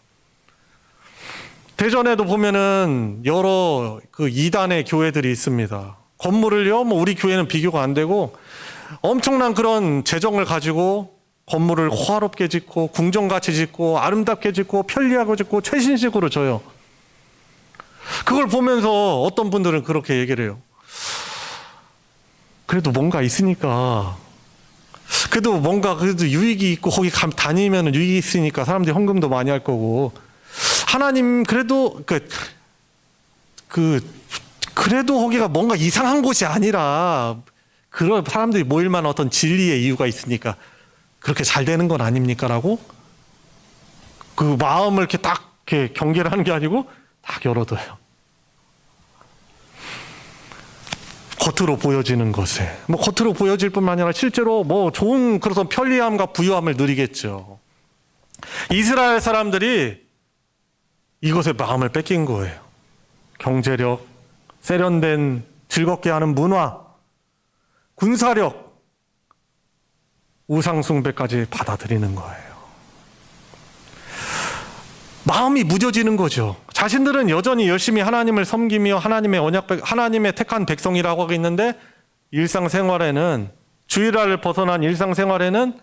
대전에도 보면은 여러 그 이단의 교회들이 있습니다. 건물을요, 우리 교회는 비교가 안 되고 엄청난 그런 재정을 가지고 건물을 호화롭게 짓고 궁전같이 짓고 아름답게 짓고 편리하고 짓고 최신식으로 져요. 그걸 보면서 어떤 분들은 그렇게 얘기를 해요. 그래도 뭔가 있으니까, 그래도 유익이 있고 거기 다니면 유익이 있으니까 사람들이 헌금도 많이 할 거고, 하나님 그래도 그래도 거기가 뭔가 이상한 곳이 아니라 그런 사람들이 모일 만한 어떤 진리의 이유가 있으니까 그렇게 잘 되는 건 아닙니까라고 그 마음을 이렇게 딱 이렇게 경계를 하는 게 아니고 딱 열어둬요. 겉으로 보여지는 것에, 겉으로 보여질 뿐만 아니라 실제로 좋은 그런 편리함과 부유함을 누리겠죠. 이스라엘 사람들이 이것에 마음을 뺏긴 거예요. 경제력, 세련된 즐겁게 하는 문화, 군사력, 우상숭배까지 받아들이는 거예요. 마음이 무뎌지는 거죠. 자신들은 여전히 열심히 하나님을 섬기며 하나님의 택한 백성이라고 하고 있는데 일상생활에는 주일날을 벗어난 일상생활에는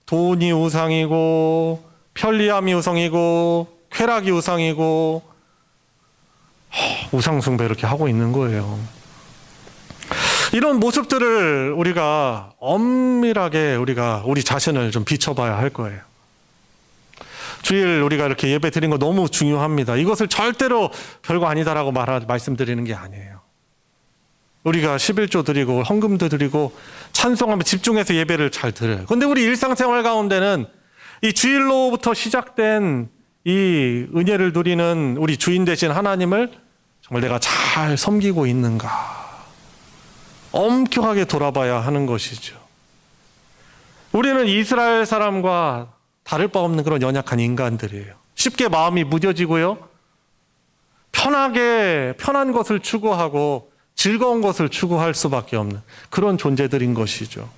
돈이 우상이고 편리함이 우상이고 쾌락이 우상이고 우상숭배 이렇게 하고 있는 거예요. 이런 모습들을 우리가 엄밀하게 우리 자신을 좀 비춰봐야 할 거예요. 주일 우리가 이렇게 예배 드린 거 너무 중요합니다. 이것을 절대로 별거 아니다라고 말씀드리는 게 아니에요. 우리가 11조 드리고 헌금도 드리고 찬송하며 집중해서 예배를 잘 드려요. 그런데 우리 일상생활 가운데는 이 주일로부터 시작된 이 은혜를 누리는 우리 주인 되신 하나님을 정말 내가 잘 섬기고 있는가? 엄격하게 돌아봐야 하는 것이죠. 우리는 이스라엘 사람과 다를 바 없는 그런 연약한 인간들이에요. 쉽게 마음이 무뎌지고요. 편한 것을 추구하고 즐거운 것을 추구할 수밖에 없는 그런 존재들인 것이죠.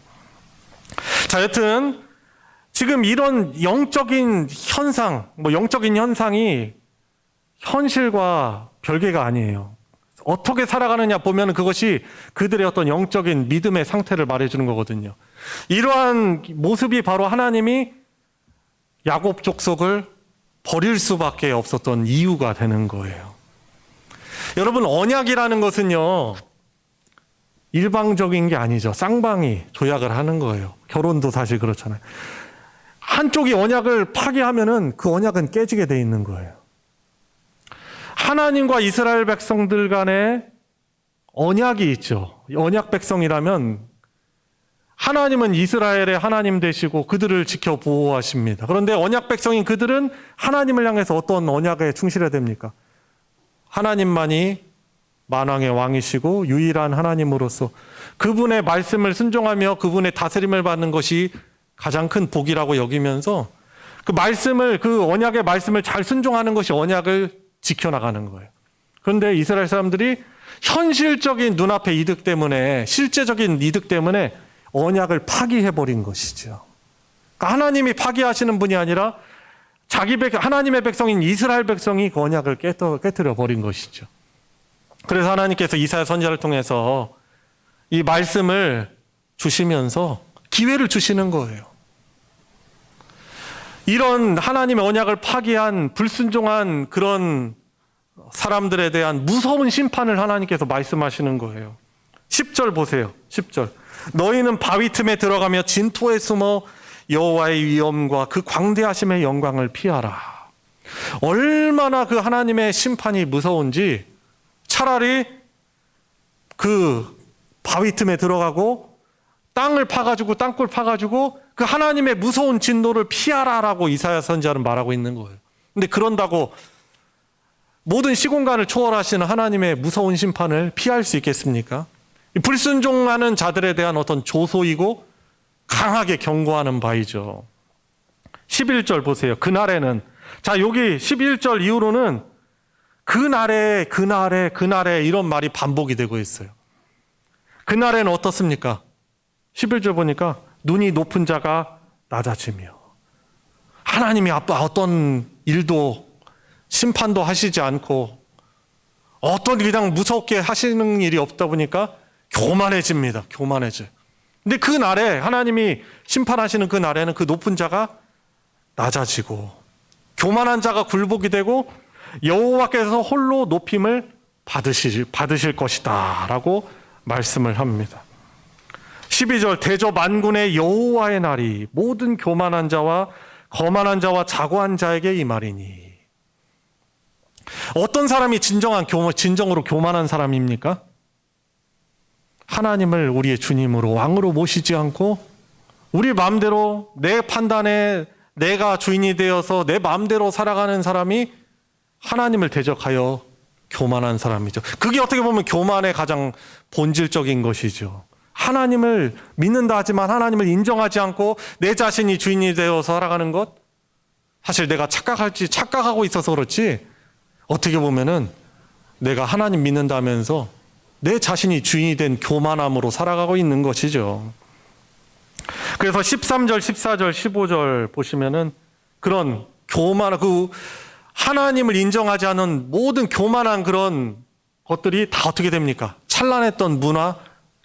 자, 여튼 지금 이런 영적인 현상이 현실과 별개가 아니에요. 어떻게 살아가느냐 보면 그것이 그들의 어떤 영적인 믿음의 상태를 말해주는 거거든요. 이러한 모습이 바로 하나님이 야곱 족속을 버릴 수밖에 없었던 이유가 되는 거예요. 여러분, 언약이라는 것은요, 일방적인 게 아니죠. 쌍방이 조약을 하는 거예요. 결혼도 사실 그렇잖아요. 한쪽이 언약을 파기하면은 그 언약은 깨지게 돼 있는 거예요. 하나님과 이스라엘 백성들 간에 언약이 있죠. 언약 백성이라면 하나님은 이스라엘의 하나님 되시고 그들을 지켜 보호하십니다. 그런데 언약 백성인 그들은 하나님을 향해서 어떤 언약에 충실해야 됩니까? 하나님만이 만왕의 왕이시고 유일한 하나님으로서 그분의 말씀을 순종하며 그분의 다스림을 받는 것이 가장 큰 복이라고 여기면서 그 언약의 말씀을 잘 순종하는 것이 언약을 지켜나가는 거예요. 그런데 이스라엘 사람들이 현실적인 눈앞의 이득 때문에, 실제적인 이득 때문에 언약을 파기해버린 것이죠. 그러니까 하나님이 파기하시는 분이 아니라 하나님의 백성인 이스라엘 백성이 그 언약을 깨뜨려 버린 것이죠. 그래서 하나님께서 이사야 선지자를 통해서 이 말씀을 주시면서 기회를 주시는 거예요. 이런 하나님의 언약을 파기한 불순종한 그런 사람들에 대한 무서운 심판을 하나님께서 말씀하시는 거예요. 10절 보세요. 10절. 너희는 바위 틈에 들어가며 진토에 숨어 여호와의 위엄과 그 광대하심의 영광을 피하라. 얼마나 그 하나님의 심판이 무서운지 차라리 그 바위 틈에 들어가고 땅굴 파가지고 그 하나님의 무서운 진노를 피하라라고 이사야 선지자는 말하고 있는 거예요. 근데 그런다고 모든 시공간을 초월하시는 하나님의 무서운 심판을 피할 수 있겠습니까? 불순종하는 자들에 대한 어떤 조소이고 강하게 경고하는 바이죠. 11절 보세요. 그날에는, 자, 여기 11절 이후로는 그날에 이런 말이 반복이 되고 있어요. 그날에는 어떻습니까? 11절 보니까 눈이 높은 자가 낮아지며, 하나님이 어떤 일도 심판도 하시지 않고 어떤 그냥 무섭게 하시는 일이 없다 보니까 교만해집니다. 교만해져요. 근데 그 날에 하나님이 심판하시는 그 날에는 그 높은 자가 낮아지고 교만한 자가 굴복이 되고 여호와께서 홀로 높임을 받으실 것이다 라고 말씀을 합니다. 12절 대저 만군의 여호와의 날이 모든 교만한 자와 거만한 자와 자고한 자에게 이 말이니. 어떤 사람이 진정으로 교만한 사람입니까? 하나님을 우리의 주님으로 왕으로 모시지 않고 우리 마음대로 내 판단에 내가 주인이 되어서 내 마음대로 살아가는 사람이 하나님을 대적하여 교만한 사람이죠. 그게 어떻게 보면 교만의 가장 본질적인 것이죠. 하나님을 믿는다 하지만 하나님을 인정하지 않고 내 자신이 주인이 되어서 살아가는 것, 사실 내가 착각하고 있어서 그렇지 어떻게 보면은 내가 하나님 믿는다면서 내 자신이 주인이 된 교만함으로 살아가고 있는 것이죠. 그래서 13절, 14절, 15절 보시면은 그런 하나님을 인정하지 않은 모든 교만한 그런 것들이 다 어떻게 됩니까? 찬란했던 문화,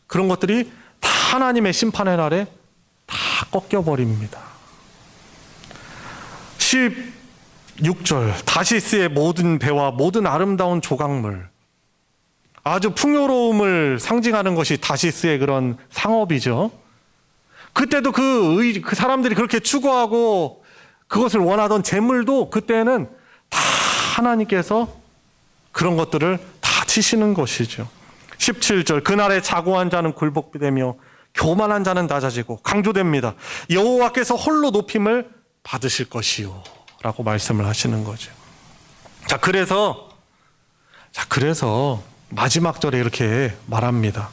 그런 것들이 다 하나님의 심판의 날에 다 꺾여버립니다. 16절 다시스의 모든 배와 모든 아름다운 조각물, 아주 풍요로움을 상징하는 것이 다시스의 그런 상업이죠. 그때도 그 사람들이 그렇게 추구하고 그것을 원하던 재물도 그때는 다 하나님께서 그런 것들을 다 치시는 것이죠. 17절 그날에 자고한 자는 굴복되며 교만한 자는 낮아지고 강조됩니다. 여호와께서 홀로 높임을 받으실 것이요 라고 말씀을 하시는 거죠. 자, 그래서 마지막 절에 이렇게 말합니다.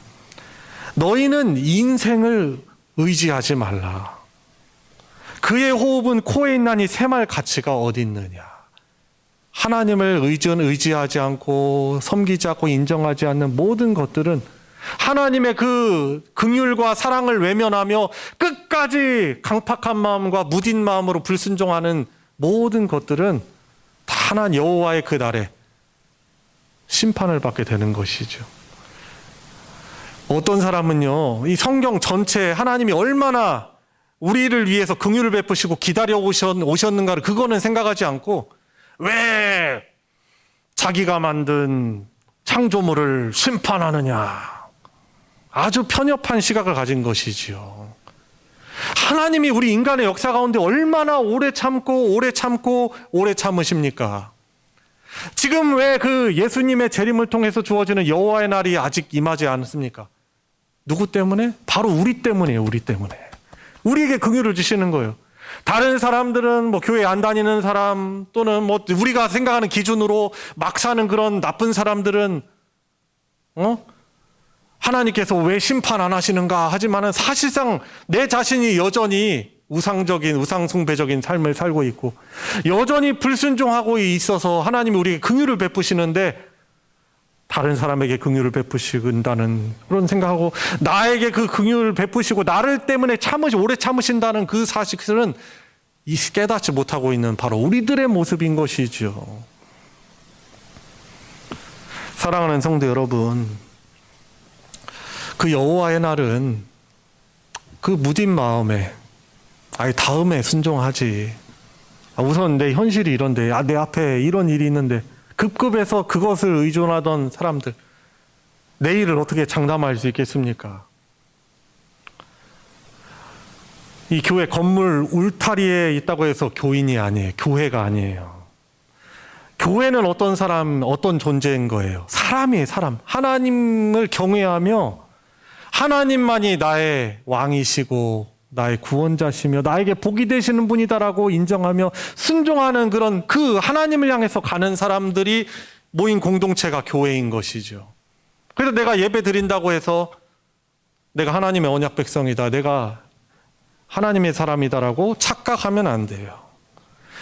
너희는 인생을 의지하지 말라. 그의 호흡은 코에 있나니 샘할 가치가 어디 있느냐. 하나님을 의지하지 않고 섬기지 않고 인정하지 않는 모든 것들은 하나님의 그 긍휼과 사랑을 외면하며 끝까지 강팍한 마음과 무딘 마음으로 불순종하는 모든 것들은 다 하나님 여호와의 그 날에 심판을 받게 되는 것이죠. 어떤 사람은요, 이 성경 전체에 하나님이 얼마나 우리를 위해서 긍휼을 베푸시고 기다려 오셨는가를 그거는 생각하지 않고 왜 자기가 만든 창조물을 심판하느냐. 아주 편협한 시각을 가진 것이지요. 하나님이 우리 인간의 역사 가운데 얼마나 오래 참고 참으십니까? 지금 왜 그 예수님의 재림을 통해서 주어지는 여호와의 날이 아직 임하지 않습니까? 누구 때문에? 바로 우리 때문이에요. 우리 때문에. 우리에게 긍휼을 주시는 거예요. 다른 사람들은 뭐 교회 안 다니는 사람 또는 뭐 우리가 생각하는 기준으로 막 사는 그런 나쁜 사람들은 하나님께서 왜 심판 안 하시는가 하지만은 사실상 내 자신이 여전히 우상숭배적인 삶을 살고 있고 여전히 불순종하고 있어서 하나님이 우리에게 긍휼을 베푸시는데 다른 사람에게 긍휼을 베푸신다는 그런 생각하고 나에게 그 긍휼을 베푸시고 나를 때문에 오래 참으신다는 그 사실은 깨닫지 못하고 있는 바로 우리들의 모습인 것이죠. 사랑하는 성도 여러분, 그 여호와의 날은 그 무딘 마음에 다음에 순종하지. 우선 내 현실이 이런데, 내 앞에 이런 일이 있는데, 급급해서 그것을 의존하던 사람들, 내일을 어떻게 장담할 수 있겠습니까? 이 교회 건물 울타리에 있다고 해서 교인이 아니에요. 교회가 아니에요. 교회는 어떤 사람, 어떤 존재인 거예요? 사람이에요, 사람. 하나님을 경외하며 하나님만이 나의 왕이시고 나의 구원자시며 나에게 복이 되시는 분이다라고 인정하며 순종하는 그런 그 하나님을 향해서 가는 사람들이 모인 공동체가 교회인 것이죠. 그래서 내가 예배 드린다고 해서 내가 하나님의 언약 백성이다, 내가 하나님의 사람이다라고 착각하면 안 돼요.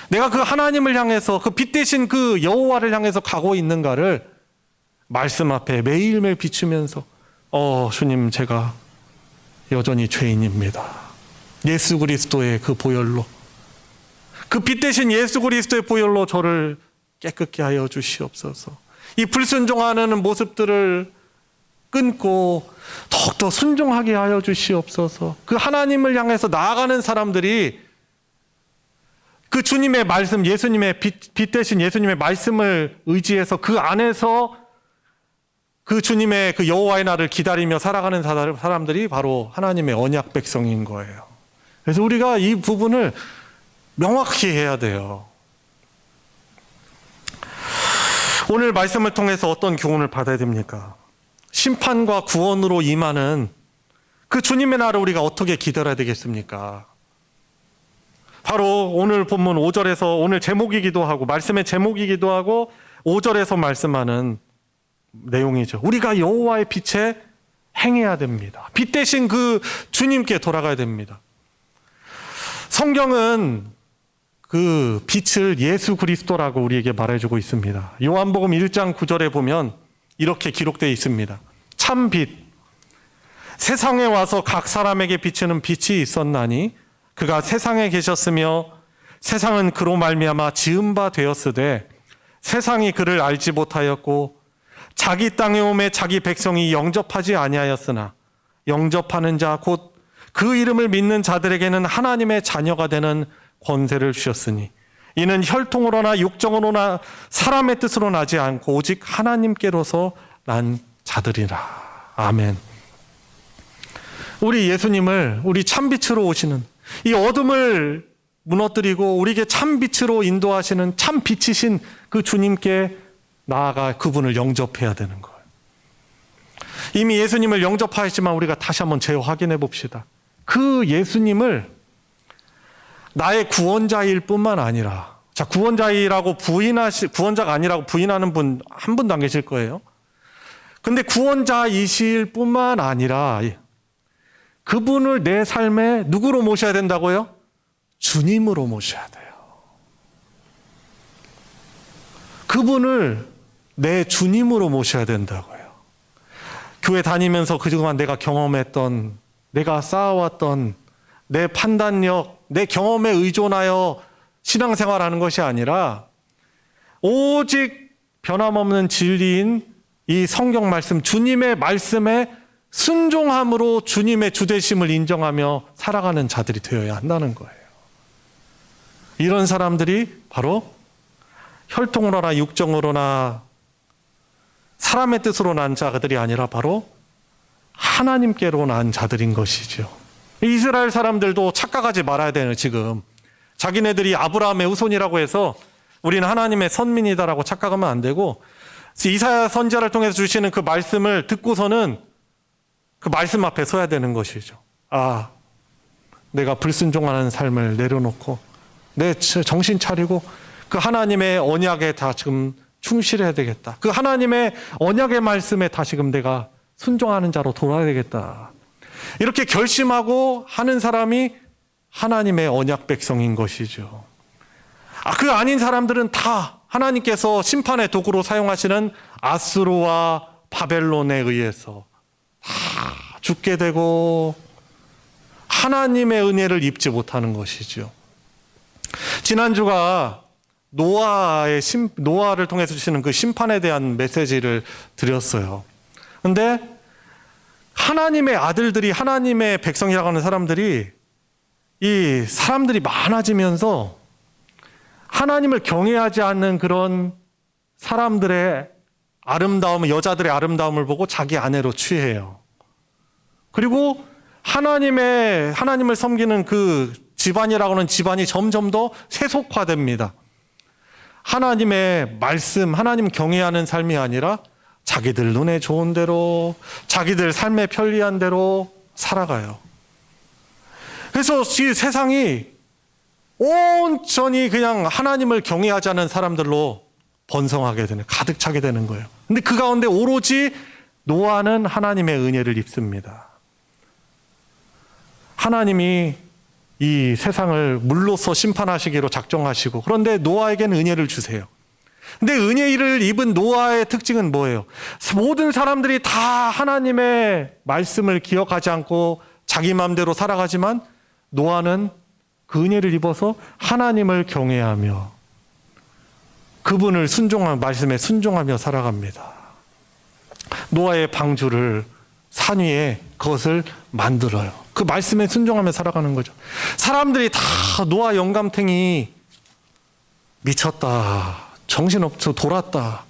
내가 그 하나님을 향해서 그 빛 대신 그 여호와를 향해서 가고 있는가를 말씀 앞에 매일매일 비추면서 주님, 제가 여전히 죄인입니다. 예수 그리스도의 그 보혈로, 그 빛 대신 예수 그리스도의 보혈로 저를 깨끗게 하여 주시옵소서. 이 불순종하는 모습들을 끊고 더욱더 순종하게 하여 주시옵소서. 그 하나님을 향해서 나아가는 사람들이 그 주님의 말씀, 예수님의 빛 대신 예수님의 말씀을 의지해서 그 안에서 그 주님의 그 여호와의 날을 기다리며 살아가는 사람들이 바로 하나님의 언약 백성인 거예요. 그래서 우리가 이 부분을 명확히 해야 돼요. 오늘 말씀을 통해서 어떤 교훈을 받아야 됩니까? 심판과 구원으로 임하는 그 주님의 날을 우리가 어떻게 기다려야 되겠습니까? 바로 오늘 본문 5절에서 오늘 제목이기도 하고 말씀의 제목이기도 하고 5절에서 말씀하는 내용이죠. 우리가 여호와의 빛에 행해야 됩니다. 빛 대신 그 주님께 돌아가야 됩니다. 성경은 그 빛을 예수 그리스도라고 우리에게 말해주고 있습니다. 요한복음 1장 9절에 보면 이렇게 기록되어 있습니다. 참 빛, 세상에 와서 각 사람에게 비추는 빛이 있었나니 그가 세상에 계셨으며 세상은 그로 말미암아 지은 바 되었으되 세상이 그를 알지 못하였고 자기 땅에 오매 자기 백성이 영접하지 아니하였으나 영접하는 자 곧 그 이름을 믿는 자들에게는 하나님의 자녀가 되는 권세를 주셨으니 이는 혈통으로나 육정으로나 사람의 뜻으로 나지 않고 오직 하나님께로서 난 자들이라. 아멘. 우리 예수님을 우리 참빛으로 오시는 이 어둠을 무너뜨리고 우리에게 참빛으로 인도하시는 참빛이신 그 주님께 나아가 그분을 영접해야 되는 거예요. 이미 예수님을 영접하였지만 우리가 다시 한번 재확인해 봅시다. 그 예수님을 나의 구원자일 뿐만 아니라, 자, 구원자가 아니라고 부인하는 분 한 분도 안 계실 거예요. 근데 구원자이실 뿐만 아니라 그분을 내 삶에 누구로 모셔야 된다고요? 주님으로 모셔야 돼요. 그분을 내 주님으로 모셔야 된다고요. 교회 다니면서 그동안 내가 경험했던, 내가 쌓아왔던 내 판단력, 내 경험에 의존하여 신앙생활하는 것이 아니라 오직 변함없는 진리인 이 성경 말씀, 주님의 말씀에 순종함으로 주님의 주되심을 인정하며 살아가는 자들이 되어야 한다는 거예요. 이런 사람들이 바로 혈통으로나 육정으로나 사람의 뜻으로 난 자들이 아니라 바로 하나님께로 난 자들인 것이죠. 이스라엘 사람들도 착각하지 말아야 되는, 지금 자기네들이 아브라함의 후손이라고 해서 우리는 하나님의 선민이다라고 착각하면 안 되고, 이사야 선지자를 통해서 주시는 그 말씀을 듣고서는 그 말씀 앞에 서야 되는 것이죠. 아, 내가 불순종하는 삶을 내려놓고 내 정신 차리고 그 하나님의 언약에 다 지금 충실해야 되겠다. 그 하나님의 언약의 말씀에 다시금 내가 순종하는 자로 돌아야 되겠다. 이렇게 결심하고 하는 사람이 하나님의 언약 백성인 것이죠. 그 아닌 사람들은 다 하나님께서 심판의 도구로 사용하시는 아수르와 바벨론에 의해서 다 죽게 되고 하나님의 은혜를 입지 못하는 것이죠. 지난주가 노아를 통해서 주시는 그 심판에 대한 메시지를 드렸어요. 근데 하나님의 아들들이, 하나님의 백성이라고 하는 사람들이, 이 사람들이 많아지면서 하나님을 경외하지 않는 그런 사람들의 아름다움, 여자들의 아름다움을 보고 자기 아내로 취해요. 그리고 하나님을 섬기는 그 집안이라고 하는 집안이 점점 더 세속화됩니다. 하나님의 말씀, 하나님 경외하는 삶이 아니라 자기들 눈에 좋은 대로, 자기들 삶에 편리한 대로 살아가요. 그래서 이 세상이 온전히 그냥 하나님을 경외하지 않는 사람들로 번성하게 되는, 가득 차게 되는 거예요. 근데 그 가운데 오로지 노아는 하나님의 은혜를 입습니다. 하나님이 이 세상을 물로써 심판하시기로 작정하시고, 그런데 노아에게는 은혜를 주세요. 근데 은혜를 입은 노아의 특징은 뭐예요? 모든 사람들이 다 하나님의 말씀을 기억하지 않고 자기 마음대로 살아가지만 노아는 그 은혜를 입어서 하나님을 경외하며 그분을 말씀에 순종하며 살아갑니다. 노아의 방주를 산 위에 그것을 만들어요. 그 말씀에 순종하며 살아가는 거죠. 사람들이 다 노아 영감탱이, 미쳤다, 정신없어 돌았다,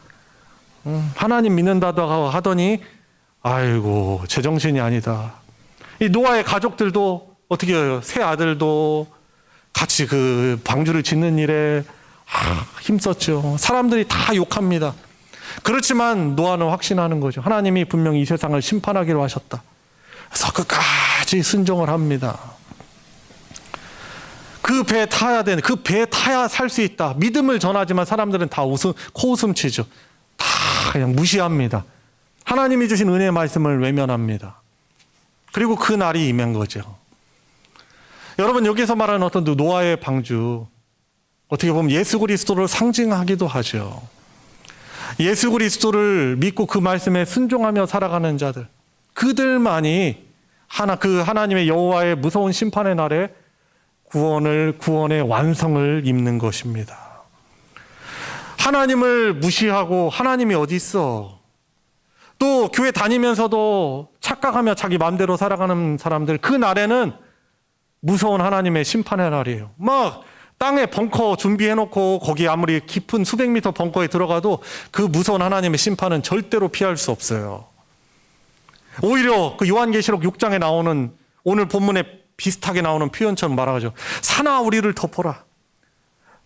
하나님 믿는다고 하더니 아이고 제정신이 아니다. 이 노아의 가족들도 어떻게 해요? 세 아들도 같이 그 방주를 짓는 일에 힘썼죠. 사람들이 다 욕합니다. 그렇지만 노아는 확신하는 거죠. 하나님이 분명히 이 세상을 심판하기로 하셨다. 그래서 끝까지 순종을 합니다. 그 배에 타야 되는, 그 배에 타야 살 수 있다. 믿음을 전하지만 사람들은 다 코웃음 치죠. 다 그냥 무시합니다. 하나님이 주신 은혜의 말씀을 외면합니다. 그리고 그 날이 임한 거죠. 여러분, 여기서 말하는 어떤 노아의 방주, 어떻게 보면 예수 그리스도를 상징하기도 하죠. 예수 그리스도를 믿고 그 말씀에 순종하며 살아가는 자들, 그들만이 그 하나님의 여호와의 무서운 심판의 날에 구원의 완성을 입는 것입니다. 하나님을 무시하고 하나님이 어디 있어? 또 교회 다니면서도 착각하며 자기 마음대로 살아가는 사람들, 그 날에는 무서운 하나님의 심판의 날이에요. 막 땅에 벙커 준비해놓고 거기 아무리 깊은 수백 미터 벙커에 들어가도 그 무서운 하나님의 심판은 절대로 피할 수 없어요. 오히려 그 요한계시록 6장에 나오는 오늘 본문에 비슷하게 나오는 표현처럼 말하죠. 산아 우리를 덮어라.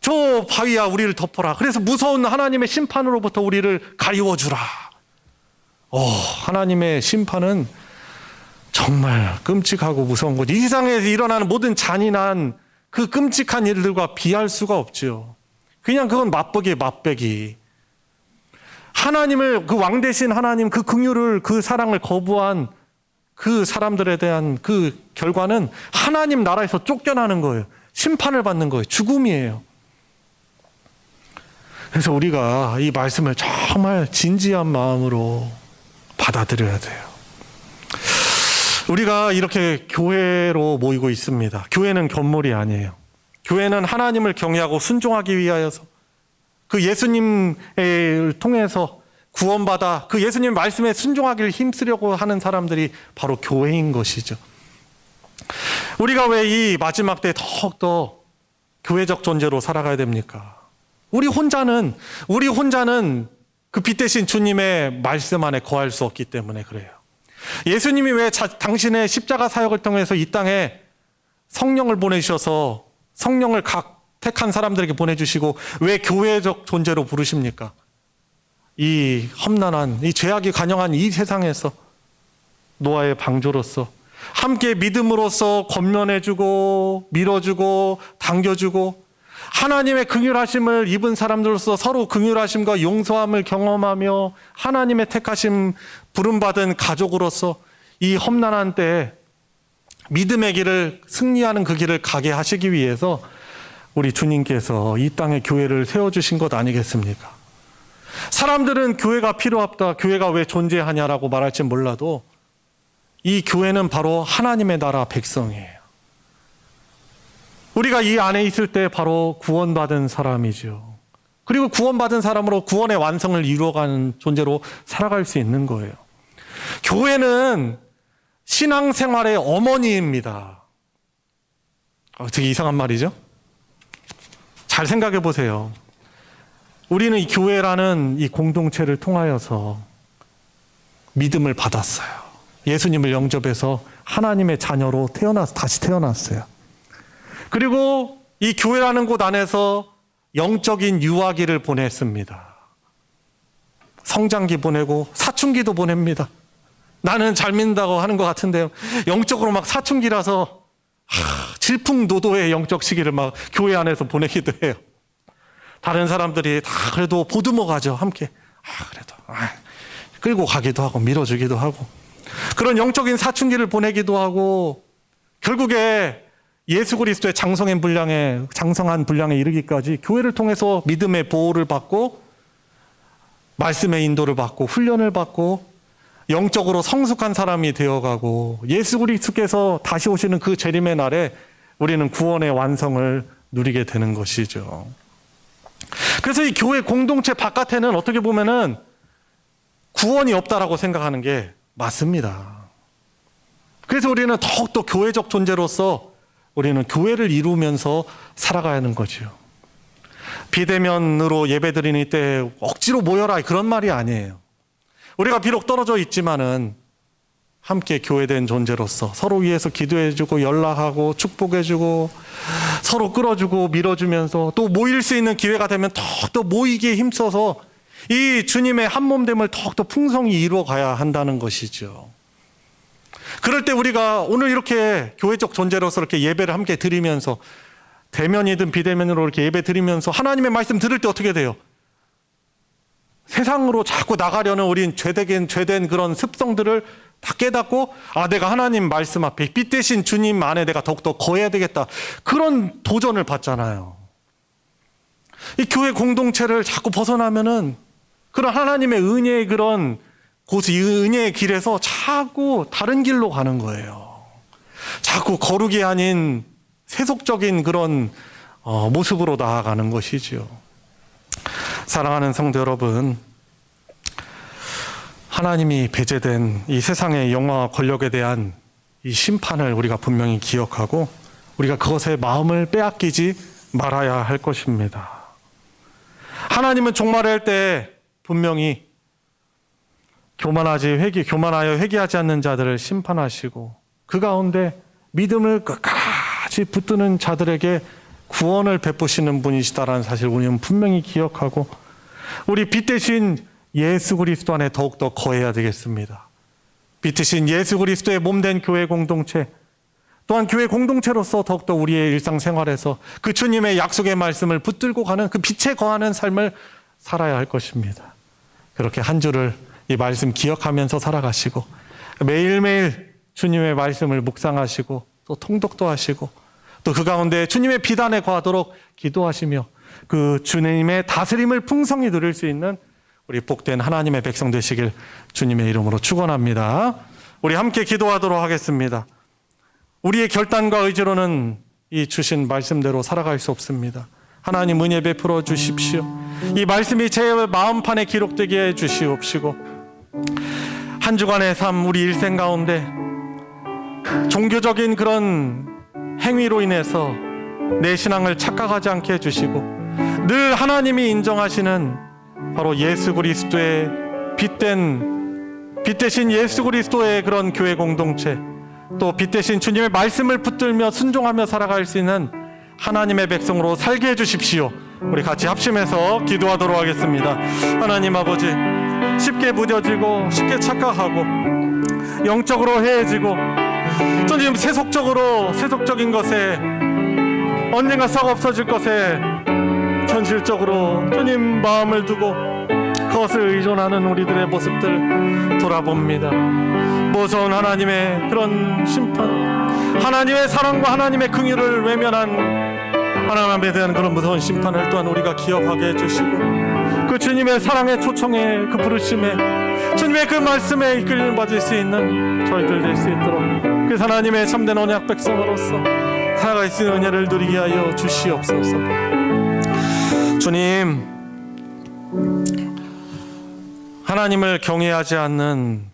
저 바위야 우리를 덮어라. 그래서 무서운 하나님의 심판으로부터 우리를 가리워주라. 하나님의 심판은 정말 끔찍하고 무서운 거죠. 이 세상에서 일어나는 모든 잔인한 그 끔찍한 일들과 비할 수가 없죠. 그냥 그건 맛보기에 맛배기. 하나님을, 그 왕 대신 하나님, 그 긍휼을, 그 사랑을 거부한 그 사람들에 대한 그 결과는 하나님 나라에서 쫓겨나는 거예요. 심판을 받는 거예요. 죽음이에요. 그래서 우리가 이 말씀을 정말 진지한 마음으로 받아들여야 돼요. 우리가 이렇게 교회로 모이고 있습니다. 교회는 건물이 아니에요. 교회는 하나님을 경외하고 순종하기 위하여서 그 예수님을 통해서 구원받아 그 예수님 말씀에 순종하기를 힘쓰려고 하는 사람들이 바로 교회인 것이죠. 우리가 왜 이 마지막 때 더욱더 교회적 존재로 살아가야 됩니까? 우리 혼자는 그 빛 대신 주님의 말씀 안에 거할 수 없기 때문에 그래요. 예수님이 왜 당신의 십자가 사역을 통해서 이 땅에 성령을 보내주셔서 성령을 각 택한 사람들에게 보내주시고 왜 교회적 존재로 부르십니까? 이 험난한, 이 죄악이 간영한 이 세상에서 노아의 방조로서 함께 믿음으로써 권면해주고 밀어주고 당겨주고 하나님의 긍휼하심을 입은 사람들로서 서로 긍휼하심과 용서함을 경험하며 하나님의 택하심 부름받은 가족으로서 이 험난한 때에 믿음의 길을 승리하는 그 길을 가게 하시기 위해서 우리 주님께서 이 땅에 교회를 세워주신 것 아니겠습니까? 사람들은 교회가 필요 없다, 교회가 왜 존재하냐라고 말할지 몰라도 이 교회는 바로 하나님의 나라 백성이에요. 우리가 이 안에 있을 때 바로 구원받은 사람이죠. 그리고 구원받은 사람으로 구원의 완성을 이루어가는 존재로 살아갈 수 있는 거예요. 교회는 신앙생활의 어머니입니다. 되게 이상한 말이죠? 잘 생각해 보세요. 우리는 이 교회라는 이 공동체를 통하여서 믿음을 받았어요. 예수님을 영접해서 하나님의 자녀로 다시 태어났어요. 그리고 이 교회라는 곳 안에서 영적인 유아기를 보냈습니다. 성장기 보내고 사춘기도 보냅니다. 나는 잘 믿는다고 하는 것 같은데요. 영적으로 막 사춘기라서 질풍노도의 영적 시기를 막 교회 안에서 보내기도 해요. 다른 사람들이 다 그래도 보듬어 가죠. 함께. 끌고 가기도 하고 밀어주기도 하고 그런 영적인 사춘기를 보내기도 하고 결국에 예수 그리스도의 장성한 분량에 이르기까지 교회를 통해서 믿음의 보호를 받고 말씀의 인도를 받고 훈련을 받고 영적으로 성숙한 사람이 되어가고 예수 그리스도께서 다시 오시는 그 재림의 날에 우리는 구원의 완성을 누리게 되는 것이죠. 그래서 이 교회 공동체 바깥에는 어떻게 보면은 구원이 없다라고 생각하는 게 맞습니다. 그래서 우리는 더욱더 교회적 존재로서 우리는 교회를 이루면서 살아가야 하는 거죠. 비대면으로 예배드리는 때 억지로 모여라 그런 말이 아니에요. 우리가 비록 떨어져 있지만은 함께 교회된 존재로서 서로 위해서 기도해주고 연락하고 축복해주고 서로 끌어주고 밀어주면서 또 모일 수 있는 기회가 되면 더욱더 모이기에 힘써서 이 주님의 한몸됨을 더욱더 풍성히 이루어가야 한다는 것이죠. 그럴 때 우리가 오늘 이렇게 교회적 존재로서 이렇게 예배를 함께 드리면서 대면이든 비대면으로 이렇게 예배 드리면서 하나님의 말씀 들을 때 어떻게 돼요? 세상으로 자꾸 나가려는 우린 죄된 그런 습성들을 다 깨닫고 내가 하나님 말씀 앞에 빛 대신 주님 안에 내가 더욱더 거해야 되겠다. 그런 도전을 받잖아요. 이 교회 공동체를 자꾸 벗어나면은 그런 하나님의 은혜의 그런 이 은혜의 길에서 자꾸 다른 길로 가는 거예요. 자꾸 거룩이 아닌 세속적인 그런 모습으로 나아가는 것이죠. 사랑하는 성도 여러분, 하나님이 배제된 이 세상의 영화와 권력에 대한 이 심판을 우리가 분명히 기억하고 우리가 그것에 마음을 빼앗기지 말아야 할 것입니다. 하나님은 종말할 때 분명히 교만하여 회개하지 않는 자들을 심판하시고 그 가운데 믿음을 끝까지 붙드는 자들에게 구원을 베푸시는 분이시다라는 사실을 우리는 분명히 기억하고 우리 빛 대신 예수 그리스도 안에 더욱더 거해야 되겠습니다. 빛 대신 예수 그리스도의 몸된 교회 공동체, 또한 교회 공동체로서 더욱더 우리의 일상생활에서 그 주님의 약속의 말씀을 붙들고 가는 그 빛에 거하는 삶을 살아야 할 것입니다. 그렇게 한 주를 이 말씀 기억하면서 살아가시고 매일매일 주님의 말씀을 묵상하시고 또 통독도 하시고 또 그 가운데 주님의 비단에 거하도록 기도하시며 그 주님의 다스림을 풍성히 누릴 수 있는 우리 복된 하나님의 백성 되시길 주님의 이름으로 축원합니다. 우리 함께 기도하도록 하겠습니다. 우리의 결단과 의지로는 이 주신 말씀대로 살아갈 수 없습니다. 하나님 은혜 베풀어 주십시오. 이 말씀이 제 마음판에 기록되게 해 주시옵시고 한 주간의 삶 우리 일생 가운데 종교적인 그런 행위로 인해서 내 신앙을 착각하지 않게 해주시고 늘 하나님이 인정하시는 바로 예수 그리스도의 빛 대신 예수 그리스도의 그런 교회 공동체 또 빛 대신 주님의 말씀을 붙들며 순종하며 살아갈 수 있는 하나님의 백성으로 살게 해주십시오. 우리 같이 합심해서 기도하도록 하겠습니다. 하나님 아버지, 쉽게 무뎌지고 쉽게 착각하고 영적으로 해해지고 주님 세속적인 것에 언젠가 싹 없어질 것에 현실적으로 주님 마음을 두고 그것을 의존하는 우리들의 모습들 돌아봅니다. 무서운 하나님의 그런 심판, 하나님의 사랑과 하나님의 긍휼을 외면한 하나님에 대한 그런 무서운 심판을 또한 우리가 기억하게 해주시고 그 주님의 사랑의 초청에 그 부르심에 주님의 그 말씀에 이끌림을 받을 수 있는 저희들 될 수 있도록 그래서 하나님의 참된 언약 백성으로서 살아갈 수 있는 은혜를 누리게 하여 주시옵소서. 주님, 하나님을 경외하지 않는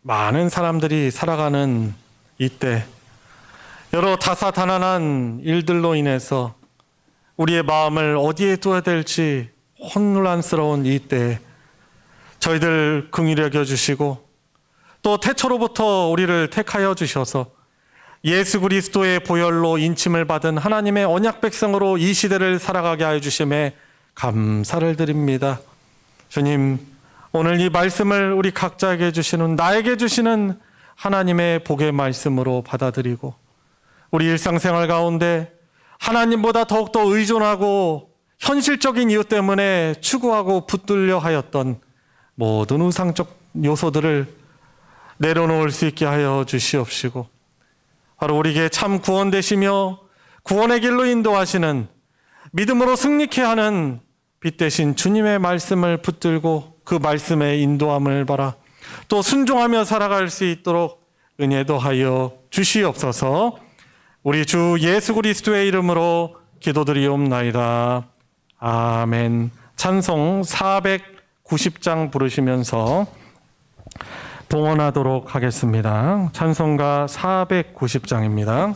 많은 사람들이 살아가는 이때 여러 다사다난한 일들로 인해서 우리의 마음을 어디에 둬야 될지 혼란스러운 이때 저희들 긍휼히 여겨주시고 또 태초로부터 우리를 택하여 주셔서 예수 그리스도의 보혈로 인침을 받은 하나님의 언약 백성으로 이 시대를 살아가게 하여 주심에 감사를 드립니다. 주님, 오늘 이 말씀을 우리 각자에게 주시는 나에게 주시는 하나님의 복의 말씀으로 받아들이고 우리 일상생활 가운데 하나님보다 더욱더 의존하고 현실적인 이유 때문에 추구하고 붙들려 하였던 모든 우상적 요소들을 내려놓을 수 있게 하여 주시옵시고 바로 우리에게 참 구원 되시며 구원의 길로 인도하시는 믿음으로 승리케 하는 빛 대신 주님의 말씀을 붙들고 그 말씀의 인도함을 받아 또 순종하며 살아갈 수 있도록 은혜도 하여 주시옵소서. 우리 주 예수 그리스도의 이름으로 기도드리옵나이다. 아멘. 찬송 490장 부르시면서 봉헌하도록 하겠습니다. 찬송가 490장입니다.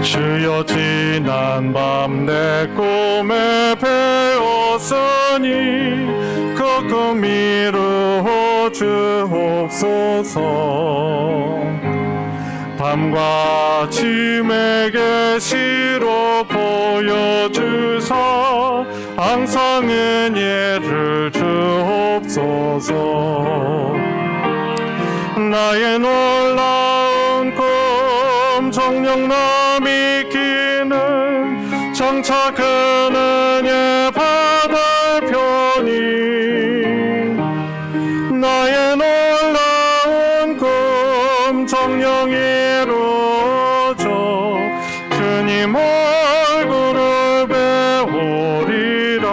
주여 지난 밤 내 꿈에 배웠으니 그 꿈 이루어 주옵소서. 밤과 짐의 계시로 보여주사 항상 은혜를 주옵소서. 나의 놀라운 꿈 정녕 남이기는 정착 그 은혜 받을 편이 나의 놀라운 꿈 정녕 이루어져 주님 얼굴을 배우리라.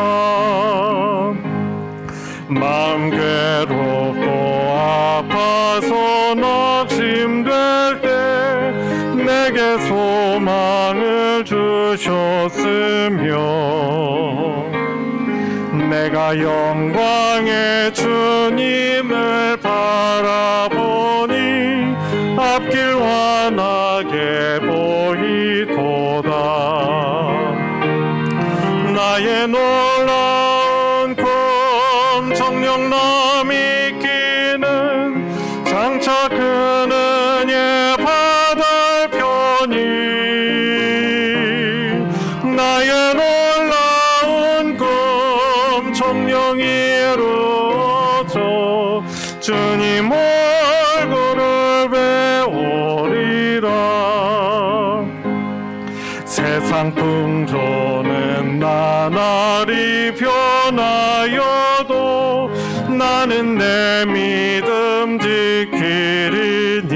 마음 괴롭고 낙심될 때 내게 소망을 주셨으며 내가 영광의 주님을 바라보니 앞길 환하게 보이도다. 나의 놀라운 꿈 정령남이 끼는 장차 큰 은혜 받을 편이 나의 놀라운 꿈 정령 이루어져 주님 얼굴을 배우리라. 세상 풍조는 나날이 변하여도 나는 내 믿음 지키리니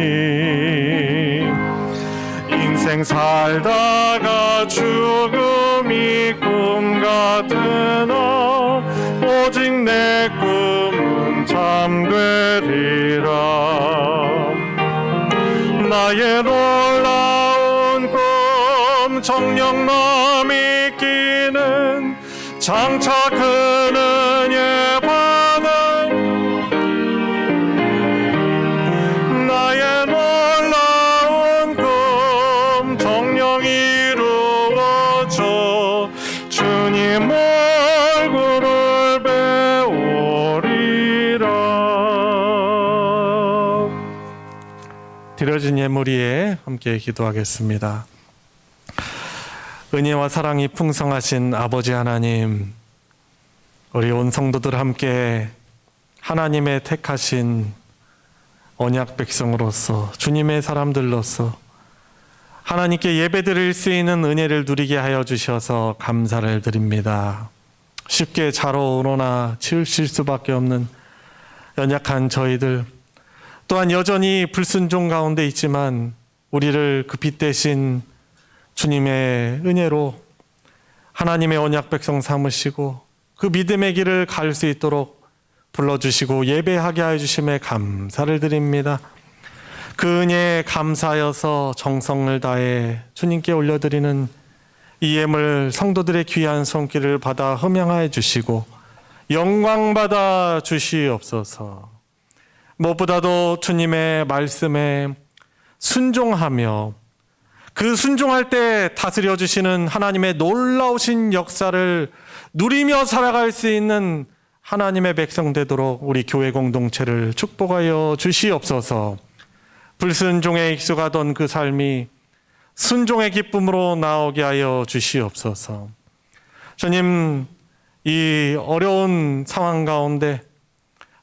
인생 살다가 죽음이 꿈 같으나 오직 내 꿈은 참되리라. 나의 놀라운 꿈 정령남이 끼는 장차 큰 은혜 받을 나의 놀라운 꿈 정령 이루어져 주님 얼굴을 배우리라. 드려진 예물 위에 함께 기도하겠습니다. 은혜와 사랑이 풍성하신 아버지 하나님, 우리 온 성도들 함께 하나님의 택하신 언약 백성으로서 주님의 사람들로서 하나님께 예배드릴 수 있는 은혜를 누리게 하여 주셔서 감사를 드립니다. 쉽게 좌로우로나 치우칠 수밖에 없는 연약한 저희들, 또한 여전히 불순종 가운데 있지만 우리를 그 빛 대신 주님의 은혜로 하나님의 언약 백성 삼으시고 그 믿음의 길을 갈 수 있도록 불러주시고 예배하게 하여 주심에 감사를 드립니다. 그 은혜에 감사하여서 정성을 다해 주님께 올려드리는 이 예물 성도들의 귀한 손길을 받아 흠양하여 주시고 영광받아 주시옵소서. 무엇보다도 주님의 말씀에 순종하며 그 순종할 때 다스려 주시는 하나님의 놀라우신 역사를 누리며 살아갈 수 있는 하나님의 백성 되도록 우리 교회 공동체를 축복하여 주시옵소서. 불순종에 익숙하던 그 삶이 순종의 기쁨으로 나오게 하여 주시옵소서. 주님, 이 어려운 상황 가운데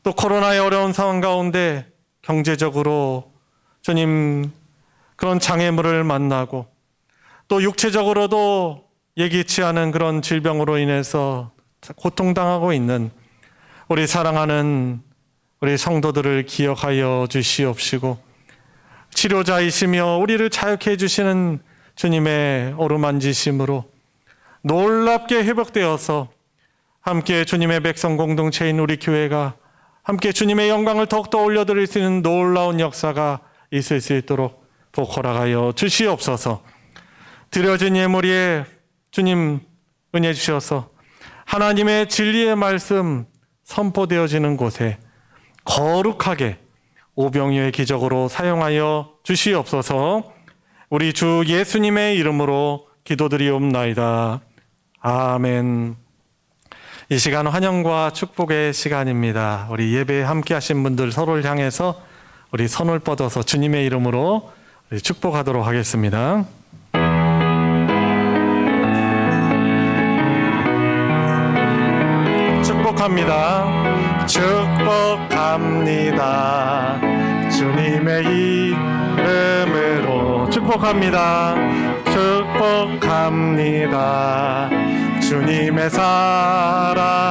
또 코로나의 어려운 상황 가운데 경제적으로 주님 그런 장애물을 만나고 또 육체적으로도 예기치 않은 그런 질병으로 인해서 고통당하고 있는 우리 사랑하는 우리 성도들을 기억하여 주시옵시고 치료자이시며 우리를 자유케 해주시는 주님의 어루만지심으로 놀랍게 회복되어서 함께 주님의 백성 공동체인 우리 교회가 함께 주님의 영광을 더욱더 올려드릴 수 있는 놀라운 역사가 있을 수 있도록 복허락하여 주시옵소서. 드려진 예물 위에 주님 은혜 주셔서 하나님의 진리의 말씀 선포되어지는 곳에 거룩하게 오병이어의 기적으로 사용하여 주시옵소서. 우리 주 예수님의 이름으로 기도드리옵나이다. 아멘. 이 시간 환영과 축복의 시간입니다. 우리 예배에 함께 하신 분들 서로를 향해서 우리 손을 뻗어서 주님의 이름으로 축복하도록 하겠습니다. 축복합니다. 축복합니다. 주님의 이름으로 축복합니다. 축복합니다. 주님의 사랑으로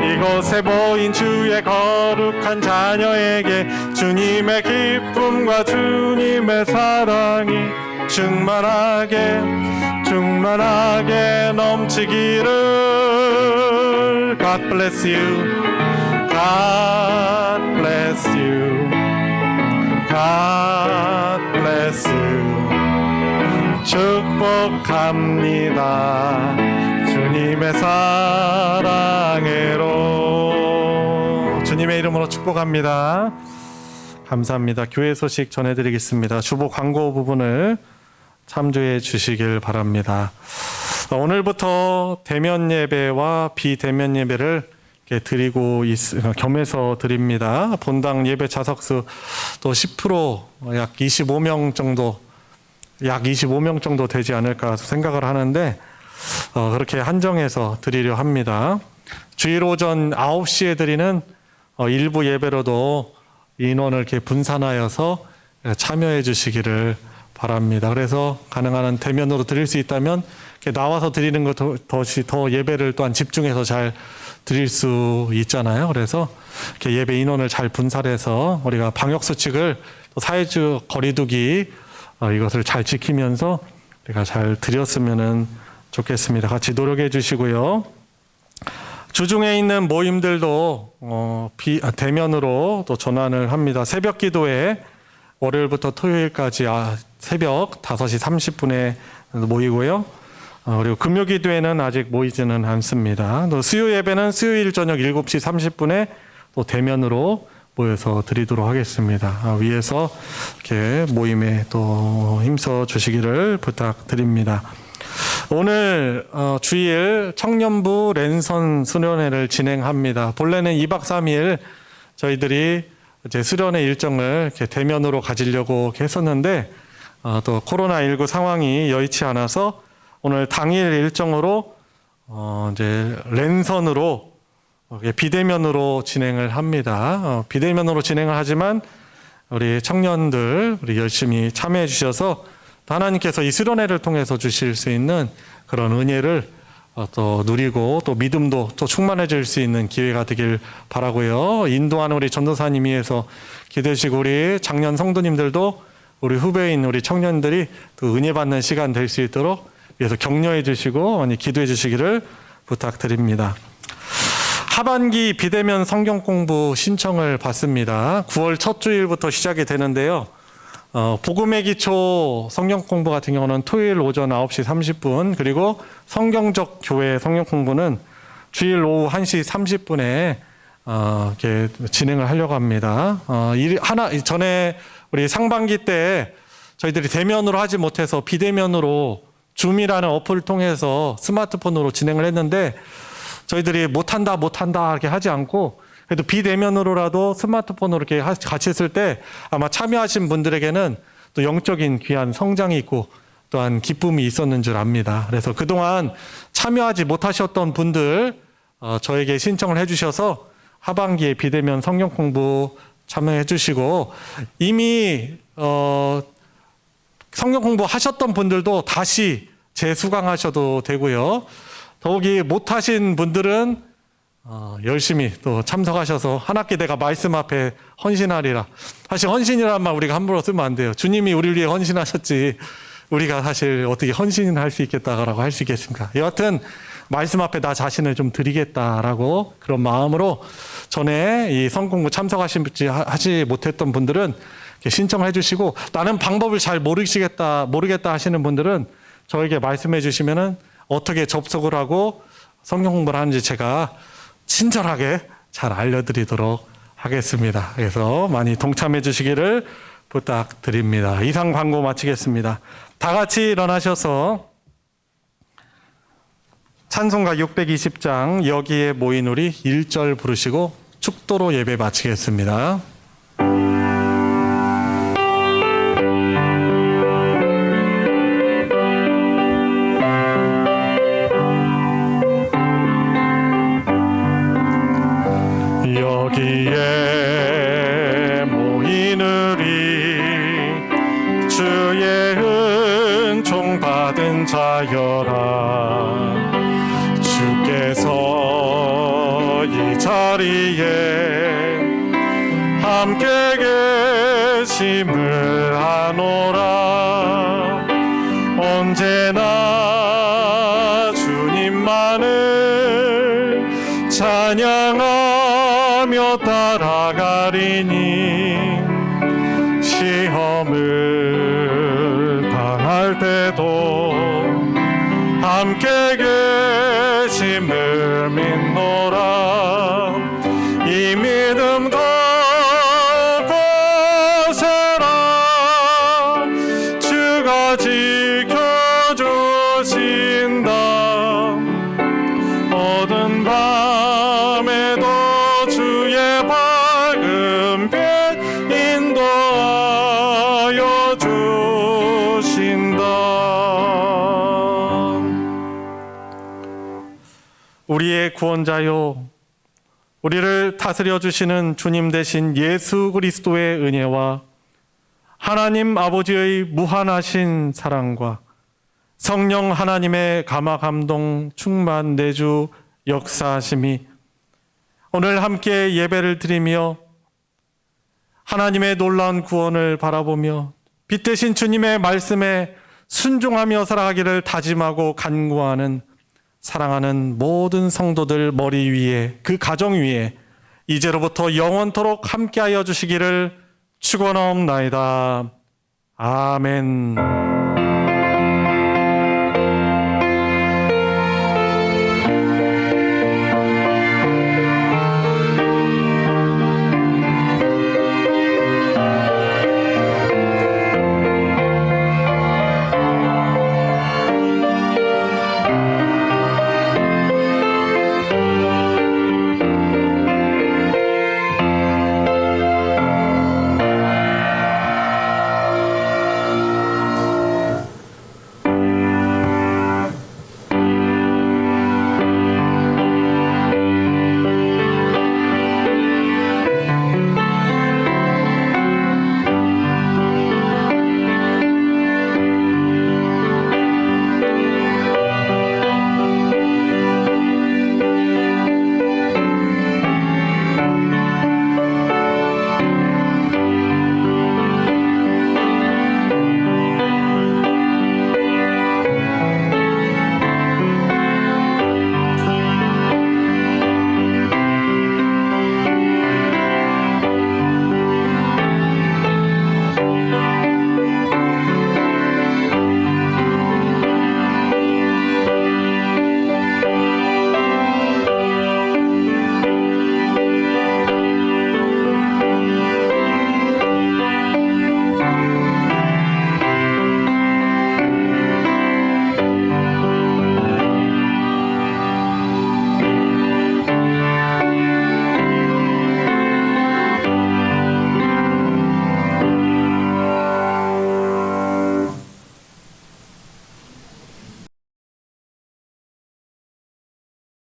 이곳에 모인 주의 거룩한 자녀에게 주님의 기쁨과 주님의 사랑이 충만하게 넘치기를. God bless you. God bless you. 축복합니다. 주님의 사랑으로. 주님의 이름으로 축복합니다. 감사합니다. 교회 소식 전해드리겠습니다. 주보 광고 부분을 참조해 주시길 바랍니다. 오늘부터 대면 예배와 비대면 예배를 이렇게 드리고 겸해서 드립니다. 본당 예배 좌석수 또 10% 약 25명 정도 되지 않을까 생각을 하는데 그렇게 한정해서 드리려 합니다. 주일 오전 9시에 드리는 일부 예배로도 인원을 이렇게 분산하여서 참여해 주시기를 바랍니다. 그래서 가능한 한 대면으로 드릴 수 있다면 이렇게 나와서 드리는 것 더 예배를 또한 집중해서 잘 드릴 수 있잖아요. 그래서 이렇게 예배 인원을 잘 분산해서 우리가 방역 수칙을 사회적 거리두기 이것을 잘 지키면서 우리가 잘 드렸으면 좋겠습니다. 같이 노력해 주시고요. 주중에 있는 모임들도 대면으로 또 전환을 합니다. 새벽 기도회 월요일부터 토요일까지 새벽 5시 30분에 모이고요. 그리고 금요 기도회는 아직 모이지는 않습니다. 또 수요 예배는 수요일 저녁 7시 30분에 또 대면으로 모여서 드리도록 하겠습니다. 위에서 이렇게 모임에 또 힘써 주시기를 부탁드립니다. 오늘 주일 청년부 랜선 수련회를 진행합니다. 본래는 2박 3일 저희들이 이제 수련회 일정을 이렇게 대면으로 가지려고 했었는데 또 코로나19 상황이 여의치 않아서 오늘 당일 일정으로 이제 랜선으로 비대면으로 진행을 합니다. 비대면으로 진행을 하지만 우리 청년들 우리 열심히 참여해 주셔서 하나님께서 이 수련회를 통해서 주실 수 있는 그런 은혜를 또 누리고 또 믿음도 또 충만해질 수 있는 기회가 되길 바라고요. 인도하는 우리 전도사님 위해서 기도해 주시고 우리 장년 성도님들도 우리 후배인 우리 청년들이 또 은혜 받는 시간 될 수 있도록 위해서 격려해 주시고 많이 기도해 주시기를 부탁드립니다. 하반기 비대면 성경 공부 신청을 받습니다. 9월 첫 주일부터 시작이 되는데요. 복음의 기초 성경 공부 같은 경우는 토요일 오전 9시 30분 그리고 성경적 교회 성경 공부는 주일 오후 1시 30분에 이렇게 진행을 하려고 합니다. 전에 우리 상반기 때 저희들이 대면으로 하지 못해서 비대면으로 줌이라는 어플을 통해서 스마트폰으로 진행을 했는데 저희들이 못한다 이렇게 하지 않고 그래도 비대면으로라도 스마트폰으로 이렇게 같이 했을 때 아마 참여하신 분들에게는 또 영적인 귀한 성장이 있고 또한 기쁨이 있었는 줄 압니다. 그래서 그동안 참여하지 못하셨던 분들 저에게 신청을 해주셔서 하반기에 비대면 성경 공부 참여해 주시고 이미 성경 공부 하셨던 분들도 다시 재수강하셔도 되고요. 더욱이 못하신 분들은 열심히 또 참석하셔서 한 학기 내가 말씀 앞에 헌신하리라. 사실 헌신이라는 말 우리가 함부로 쓰면 안 돼요. 주님이 우리를 위해 헌신하셨지 우리가 사실 어떻게 헌신할 수 있겠다라고 할 수 있겠습니까? 여하튼 말씀 앞에 나 자신을 좀 드리겠다라고 그런 마음으로 전에 이 성공부 참석하지 못했던 분들은 신청해 주시고 나는 방법을 잘 모르겠다 하시는 분들은 저에게 말씀해 주시면은 어떻게 접속을 하고 성경 공부를 하는지 제가 친절하게 잘 알려드리도록 하겠습니다. 그래서 많이 동참해 주시기를 부탁드립니다. 이상 광고 마치겠습니다. 다 같이 일어나셔서 찬송가 620장 여기에 모인 우리 1절 부르시고 축도로 예배 마치겠습니다. 여기에 모인 우리 주의 은총 받은 자여라. 주께서 이 자리에 함께 계심을 아노라. 언제나 주님만을 찬양하며 따라가리니 시험을 당할 때도 함께 계심을 믿노라. 이 믿음 걷고 세라. 주가 지켜주신다. 어두운 밤에도 주의 밝은 빛 인도하여 주신다. 우리의 구원자요, 우리를 다스려 주시는 주님 되신 예수 그리스도의 은혜와 하나님 아버지의 무한하신 사랑과 성령 하나님의 감화 감동 충만 내주 역사하심이 오늘 함께 예배를 드리며 하나님의 놀라운 구원을 바라보며 빛 되신 주님의 말씀에 순종하며 살아가기를 다짐하고 간구하는 사랑하는 모든 성도들 머리 위에, 그 가정 위에 이제로부터 영원토록 함께하여 주시기를 축원하옵나이다. 아멘.